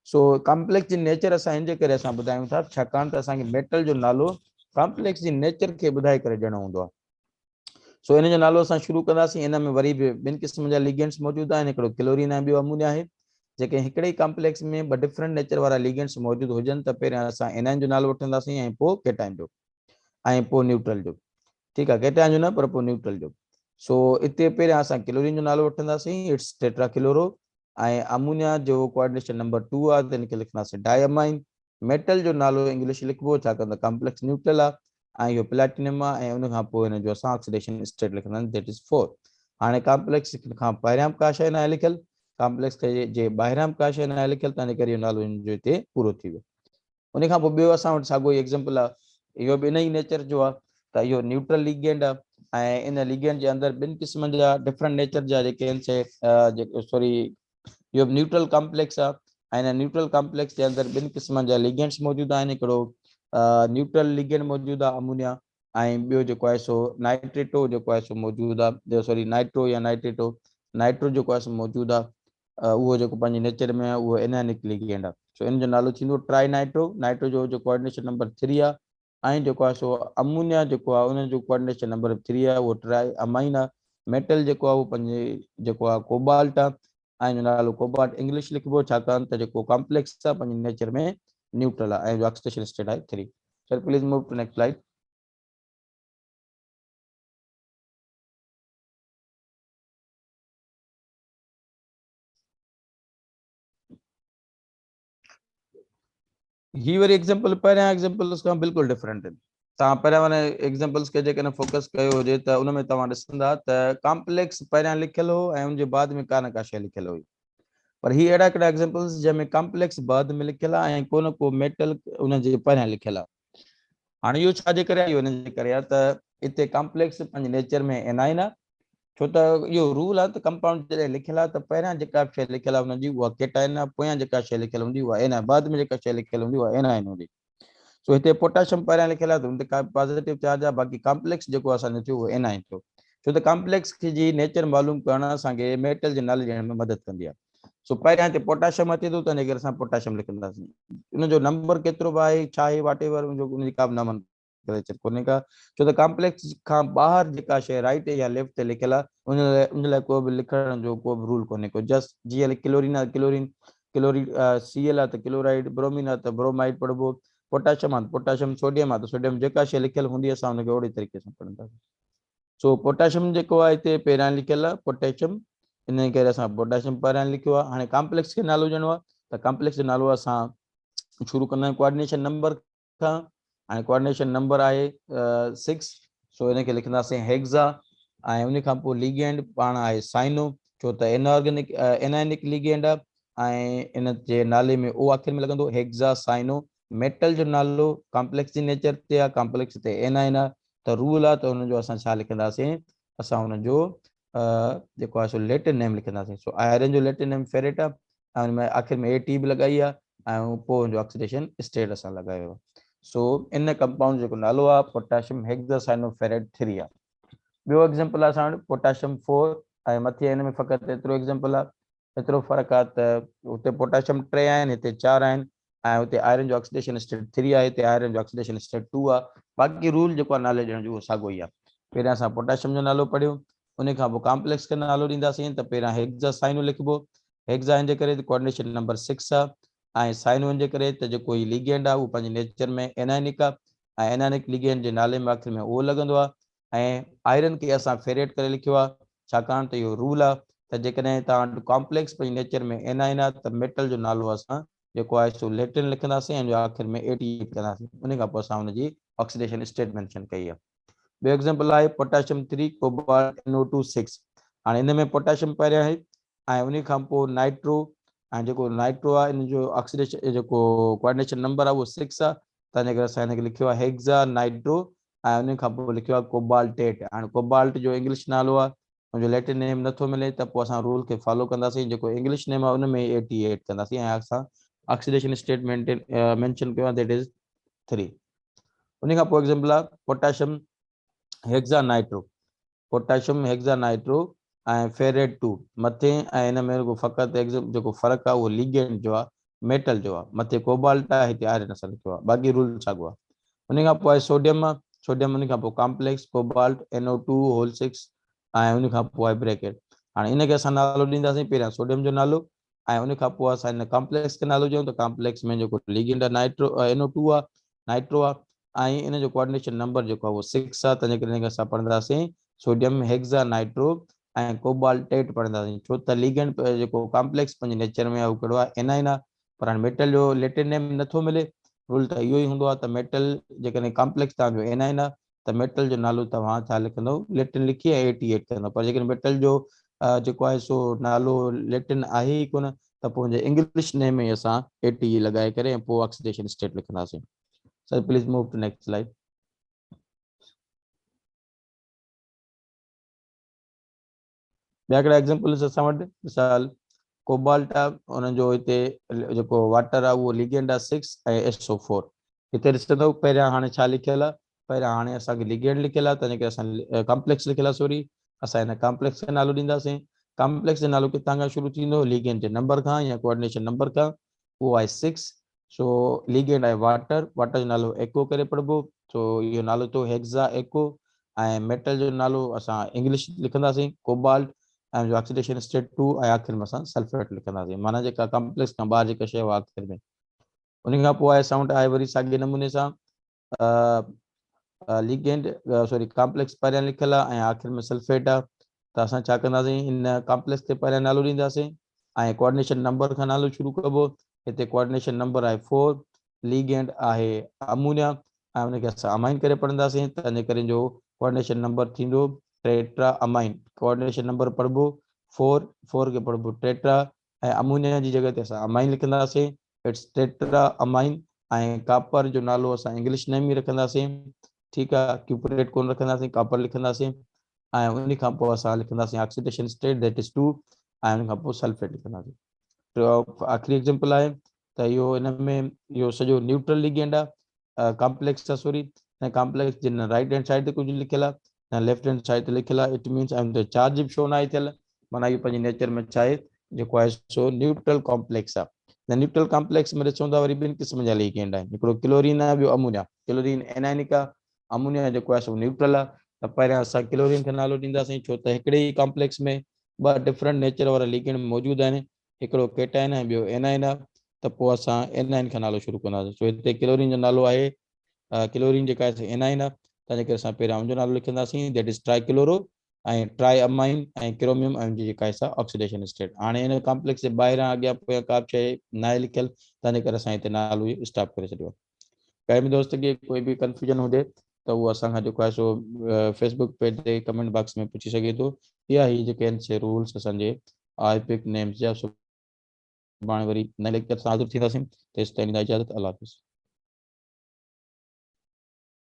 सो कॉम्प्लेक्स जी नेचर असां इन जे करे असां ॿुधायूं था छाकाणि त असांखे मेटल जो नालो कॉम्प्लेक्स जी नेचर खे ॿुधाए करे ॾियणो हूंदो आहे। सो इन जो नालो असां शुरू कंदासीं। इन में वरी बि ॿिनि क़िस्म जा लिगेंड्स मौजूदु आहिनि, हिकिड़ो क्लोरीन ऐं ॿियो अमोनिया आहे। जेके हिकिड़े ई कॉम्प्लेक्स में ॿ डिफरेंट नेचर वारा लिगेंड्स मौजूदु हुजनि त पहिरियां असां एनाइन जो नालो वठंदासीं ऐं पोइ केटाइन जो ऐं पोइ न्यूट्रल जो। ठीकु आहे, केटाइन जो न पर पोइ न्यूट्रल जो। सो हिते पहिरियां असां क्लोरीन जो नालो वठंदासीं, इट्स टेट्राक्लोरो, ऐं अमोनिया जो कोऑर्डिनेशन नंबर 2 आहे त हिनखे लिखंदासीं डायमाइन। मेटल जो नालो इंग्लिश लिखबो छाकाणि त कॉम्प्लेक्स न्यूट्रल आहे ऐं इहो प्लैटिनम आहे, ऐं उन खां पोइ हिन जो असां ऑक्सीडेशन स्टेट लिखंदासीं दैट इज़ 4। हाणे कॉम्प्लेक्स खां पहिरियां का शइ न आहे लिखियलु, कॉम्प्लेक्स जे ॿाहिरां का शइ न आहे लिखियलु त हिन करे इहो नालो हिन जो हिते पूरो थी वियो। उन खां पोइ ॿियो असां वटि साॻियो ई एग्ज़ाम्पल आहे, इहो बि इन ई नेचर जो आहे त इहो न्यूट्रल लिगेंड आहे ऐं इन लिगेंड जे अंदरि ॿिनि क़िस्मनि जा डिफरेंट नेचर जा जेके आहिनि से सॉरी इहो न्यूट्रल कॉम्प्लेक्स आहे ऐं हिन न्यूट्रल कॉम्प्लेक्स जे अंदरि ॿिनि क़िस्मनि जा लिगेंड्स मौजूदु आहिनि। हिकिड़ो न्यूट्रल लिगेंड मौजूदु आहे अमोनिया, ऐं ॿियो जेको आहे सो नाइट्रेटो जेको आहे सो मौजूदु आहे, सॉरी नाइट्रो या नाइट्रेटो नाइट्रो जेको आहे सो मौजूदु आहे। उहो जेको पंहिंजे नेचर में आहे उहो एनायनिक लिगेंड आहे। सो इन जो नालो थींदो ट्राई नाइट्रो। नाइट्रो जो कोऑर्डिनेशन नंबर 3 आहे, ऐं जेको आहे सो अमोनिया जेको आहे उन जो कोऑर्डिनेशन नंबर 3 आहे, उहो ट्राई अमाइन आहे। मेटल जेको आहे उहो पंहिंजे जेको आहे कोबाल्ट आहे ऐं जो नालो कोबाल्ट इंग्लिश लिखिबो छाकाणि त जेको कॉम्प्लेक्स आहे पंहिंजे नेचर में न्यूट्रल आहे ऐं जो ऑक्सीडेशन स्टेट आहे 3। Sir please move to next slide. ही वरी एग्जांपल पहिरियां एग्जांपल्स खां बिल्कुलु डिफरेंट आहिनि। तव्हां पहिरियां वारे एग्जांपल्स खे जेकॾहिं फोकस कयो हुजे त उन में तव्हां ॾिसंदा त कॉम्प्लेक्स पहिरियां लिखियलु हो ऐं उनजे बाद में का न का शइ लिखियलु हुई, पर ही अहिड़ा हिकिड़ा एग्जांपल्स जंहिंमें कॉम्प्लेक्स बाद में लिखियलु आहे ऐं को न को मेटल उनजे पहिरियां लिखियलु आहे। हाणे इहो छाजे करे आहे? इहो हिन जे करे आहे त हिते कॉम्प्लेक्स पंहिंजे नेचर में एनाइन आहे, छो त इहो रूल आहे त कंपाउंड जॾहिं लिखियलु आहे त पहिरियां जेका शइ लिखियलु आहे हुनजी उहा केटाइन आहे, पोयां जेका शइ लिखियलु हूंदी उहा एनाइन, बाद में जेका शइ लिखियलु हूंदी उहा एनाइन हूंदी। सो हिते पोटेशियम पहिरियां लिखियलु आहे त हुन ते का पॉजिटिव चार्ज आहे, बाक़ी कॉम्प्लेक्स जेको असांजो थियो उहो एनाइन थियो, छो त कॉम्प्लेक्स जी नेचर मालूम करणु असांखे मेटल जे नाले ॾियण में मदद कंदी आहे। सो पहिरियां हिते पोटेशियम अचे थो त हिन करे असां पोटेशियम लिखंदासीं। उनजो नंबर केतिरो बि आहे छा आहे वाट एवर उनजी का बि नॉमेनक्लेचर कोन्हे का, छो त कॉम्प्लेक्स खां ॿाहिरि जेका शइ राइट या लेफ्ट ते लिखियलु आहे उन लाइ को बि लिखण जो को बि रूल कोन्हे को। जस्ट जीअं क्लोरीन आहे क्लोरीन Cl आहे त क्लोराइड, ब्रोमीन आहे त ब्रोमाइड पढ़बो, पोटेशियम आहे पोटेशियम, सोडियम आहे त सोडियम, जेका शइ लिखियलु हूंदी असां हुनखे ओहिड़े तरीक़े सां पढ़ंदासीं। सो पोटेशियम जेको आहे हिते पहिरियां लिखियलु आहे पोटेशियम, इन करे असां पोटेशियम पहिरियां लिखियो आहे। हाणे कॉम्प्लेक्स खे नालो ॾियणो आहे त कॉम्प्लेक्स जो नालो असां शुरू कंदा आहियूं कोऑर्डिनेशन नंबर खां, हाणे कोऑर्डिनेशन नंबर आहे 6। सो हिनखे लिखंदासीं हेक्सा, ऐं उन खां पोइ लिगेंड पाण आहे साइनो, छो त इनऑर्गेनिक एनायनिक लिगेंड आहे ऐं इन जे नाले में ओ आख़िर में लॻंदो हेक्सा साइनो। मेटल जो नालो कॉम्प्लेक्स जी नेचर ते आहे, कॉम्प्लेक्स ते एनाइन आहे, त रूल आहे त हुनजो असां छा लिखंदासीं, असां हुनजो जेको आहे सो लेटिन नेम लिखंदासीं। सो आयरन जो लेटिन नेम फेरेट आहे ऐं हुन में आख़िर में AT बि लॻाई आहे ऐं पोइ हुनजो ऑक्सीडेशन स्टेट असां लॻायो आहे। सो इन कंपाउंड जेको नालो आहे पोटेशियम हेक्सासाइनोफेरेट 3 आहे। ॿियो एग्जांपल आहे असां वटि पोटेशियम 4 ऐं मथे हिन में फ़क़ति एतिरो एग्जांपल आहे, एतिरो फ़र्क़ु आहे त हुते पोटेशियम 3 आहिनि, हिते 4 आहिनि, ऐं हुते आयरन जो ऑक्सीडेशन स्टेट 3 आहे, हिते आयरन जो ऑक्सीडेशन स्टेट 2 आहे। बाक़ी रूल जेको आहे नाले ॾियण जो उहो साॻियो ई आहे। पहिरियां असां पोटेशियम जो नालो पढ़ियो, उन खां पोइ कॉम्प्लेक्स खे नालो ॾींदासीं त पहिरियां हेक्सासाइनो लिखिबो, हेक्सा जे करे कोऑर्डिनेशन नंबर 6 आहे, ऐं साइनो जे करे त जेको ही लिगेंड आहे उहो पंहिंजे नेचर में एनायनिक आहे, ऐं एनायनिक लिगेंड जे नाले में आख़िर में ओ लगंदो आहे, ऐं आयरन के असां फेरेट करे लिखियो आहे, छाकाणि त इहो रूल आहे त जेकॾहिं तव्हां वटि कॉम्प्लेक्स पंहिंजे नेचर में एनाइन आहे त मेटल जो नालो असां जेको आहे सो लेटिन लिखंदासीं ऐं आख़िर में 88 कंदासीं, उन खां पोइ असां हुनजी ऑक्सीडेशन स्टेट मेंशन कई आहे। ॿियो एग्जांपल आहे पोटेशियम 3 कोबाल्ट NO2 6। हाणे इन में पोटेशियम पहिरियां आहे ऐं उन खां पोइ नाइट्रो, ऐं जेको नाइट्रो आहे इन जो ऑक्सीडेशन जेको कोऑर्डिनेशन नंबर आहे उहो 6 आहे, तंहिंजे करे असां हिनखे लिखियो आहे हेक्सा नाइट्रो, ऐं उन खां पोइ लिखियो आहे कोबाल्टेट। हाणे कोबाल्ट जो इंग्लिश नालो आहे, मुंहिंजो लैटिन नेम नथो मिले त पोइ असां रूल खे फॉलो कंदासीं, जेको इंग्लिश नेम आहे उन में 88 कंदासीं ऐं असां ऑक्सीडेशन स्टेट मेंशन कयो आहे दैट इज़ 3। उन खां पोइ एग्जांपल आहे potassium hexa nitro, potassium hexa nitro ऐं फेरेट 2 मथे, ऐं हिन में फ़क़ति जेको फ़र्क़ु आहे उहो लिगेंड जो आहे, मेटल जो आहे, मथे कोबाल्ट आहे, हिते आयरन असां लिखियो आहे, बाक़ी रूल साॻियो आहे। उन खां पोइ आहे सोडियम आहे, सोडियम उन खां पोइ कॉम्प्लेक्स कोबाल्ट NO2 होल 6 ऐं उन खां पोइ आहे ब्रैकेट। हाणे इनखे असां नालो ॾींदासीं पहिरियां सोडियम जो नालो, ऐं उन खां पोइ असां हिन कॉम्प्लेक्स खे नालो ॾियूं त कॉम्प्लेक्स में जेको लिगेंड आहे नाइट्रो NO2 आहे, नाइट्रो आहे, ऐं इन जो कोऑर्डिनेशन नंबर जेको आहे उहो 6 आहे, तंहिंजे करे असां पढ़ंदासीं सोडियम हेक्सा नाइट्रो ऐं कोबाल्टेट पढ़ंदासीं, छो त लिगेंड जेको कॉम्प्लेक्स पंहिंजे नेचर में आहे उहो कहिड़ो आहे एनाइन आहे, पर हाणे मेटल जो लेटिन नेम नथो मिले, रूल त इहो ई हूंदो आहे त मेटल जेकॾहिं कॉम्प्लेक्स तव्हांजो एनाइन आहे त मेटल जो नालो तव्हां छा लिखंदव, लेटिन लिखी ऐं 88 कंदव, पर जेकॾहिं मेटल जो जेको आहे सो नालो लेटिन आहे ई कोन त पोइ इंग्लिश नेम में असां 80 लॻाए करे ऐं पोइ ऑक्सीडेशन स्टेट लिखंदासीं। Sir please move to next slide. ॿिया कहिड़ा एग्जांपल्स असां वटि, मिसाल कोबाल्ट आहे, उन जो हिते जेको वाटर आहे उहो लिगेंड आहे 6 ऐं SO4, हिते ॾिसंदव पहिरियां हाणे छा लिखियल आहे, पहिरियां हाणे असांखे लिगेंड लिखियल आहे, तंहिंजे करे असां कॉम्प्लेक्स लिखियल आहे, सॉरी असां हिन कॉम्प्लेक्स खे नालो ॾींदासीं। कॉम्प्लेक्स जो नालो किथां खां शुरू थींदो, लिगेंड जे नंबर खां या कोऑर्डिनेशन नंबर खां, उहो आहे 6, सो लिगेंड आहे वाटर, वाटर जो नालो एको करे पढ़िबो, सो इहो नालो तो हेक्सा एको, ऐं मेटल जो नालो असां इंग्लिश लिखंदासीं कोबाल्ट, ऐं जो ऑक्सीडेशन स्टेट 2, ऐं आख़िर में असां सल्फेट लिखंदासीं, माना जेका कॉम्प्लेक्स खां ॿाहिरि जेका शइ आख़िर में। उन खां पोइ आहे साउंड आहे वरी साॻे नमूने सां लिगेंड सॉरी कॉम्प्लेक्स पहिरियां लिखियल आहे ऐं आख़िर में सल्फेट आहे, त असां छा कंदासीं, इन कॉम्प्लेक्स खे पहिरियां नालो ॾींदासीं ऐं कोऑर्डिनेशन नंबर खां नालो शुरू कबो, हिते कोऑर्डिनेशन नंबर आहे 4, लिगेंड आहे अमोनिया, ऐं उनखे असां अमाइन करे पढ़ंदासीं, तंहिंजे करे जो कोऑर्डिनेशन नंबर थींदो टेट्रा अमाइन, कोऑर्डिनेशन नंबर पढ़िबो 4 खे पढ़िबो टेट्रा, ऐं अमोनिया जी जॻह ते असां अमाइन लिखंदासीं, इट्स टेट्रा अमाइन, ऐं कापर जो नालो असां इंग्लिश नेम ई रखंदासीं, ठीकु आहे, क्यूपरेट कोन रखंदासीं, कापर लिखंदासीं, ऐं उन खां पोइ असां लिखंदासीं ऑक्सीडेशन स्टेट दैट इज़ 2, ऐं उन खां पोइ सल्फेट लिखंदासीं। टियों आख़िरी एग्जांपल आहे त इहो हिन में इहो सॼो न्यूट्रल लिगेंड आहे, कॉम्प्लेक्स आहे सॉरी, ऐं कॉम्प्लेक्स जिन राइट हैंड साइड ते कुझु लिखियल आहे ऐं लेफ्ट हैंड साइड ते लिखियल आहे, इट मीन्स ऐं चार्ज बि छो न आहे थियल, माना इहो पंहिंजे नेचर में छा आहे जेको आहे सो न्यूट्रल कॉम्प्लेक्स आहे। त न्यूट्रल कॉम्प्लेक्स में ॾिसूं था वरी ॿिनि क़िस्म जा लिगेंड आहिनि, हिकिड़ो क्लोरीन आहे, ॿियो अमोनिया। क्लोरीन एनायनिक आहे, अमोनिया जेको आहे सो न्यूट्रल आहे, त पहिरियां असां क्लोरीन खे नालो ॾींदासीं, छो त हिकिड़े ई कॉम्प्लेक्स में ॿ डिफरेंट नेचर वारा लिगेंड मौजूदु आहिनि, हिकिड़ो केटाइन आहे, ॿियो एनाइन आहे, त पोइ असां एनाइन खां नालो शुरू कंदासीं, छो हिते क्लोरीन जो नालो आहे क्लोरीन जेका आहे एनाइन आहे, तंहिंजे करे असां पहिरियां उनजो नालो लिखंदासीं दैट इज़ ट्राइक्लोरो, ऐं ट्राई अमाइन ऐं क्रोमियम ऐं जेका आहे ऑक्सीडेशन स्टेट। हाणे हिन कॉम्प्लेक्स जे ॿाहिरां अॻियां पोयां का बि शइ न आहे लिखियल, तंहिंजे करे असां हिते नालो स्टॉप करे छॾियो। कंहिं बि दोस्त खे कोई बि कंफ्यूजन हुजे त उहो असांखां जेको आहे सो फेसबुक पेज ते कमेंट बॉक्स में पुछी सघे थो, या ही जेके आहिनि से रूल्स असांजे IPIC नेम्स जा सुभाणे वरी नए लेक्चर सां हाज़िर थींदासीं, तेसिताईं इजाज़त, अल्लाह हाफ़िज़।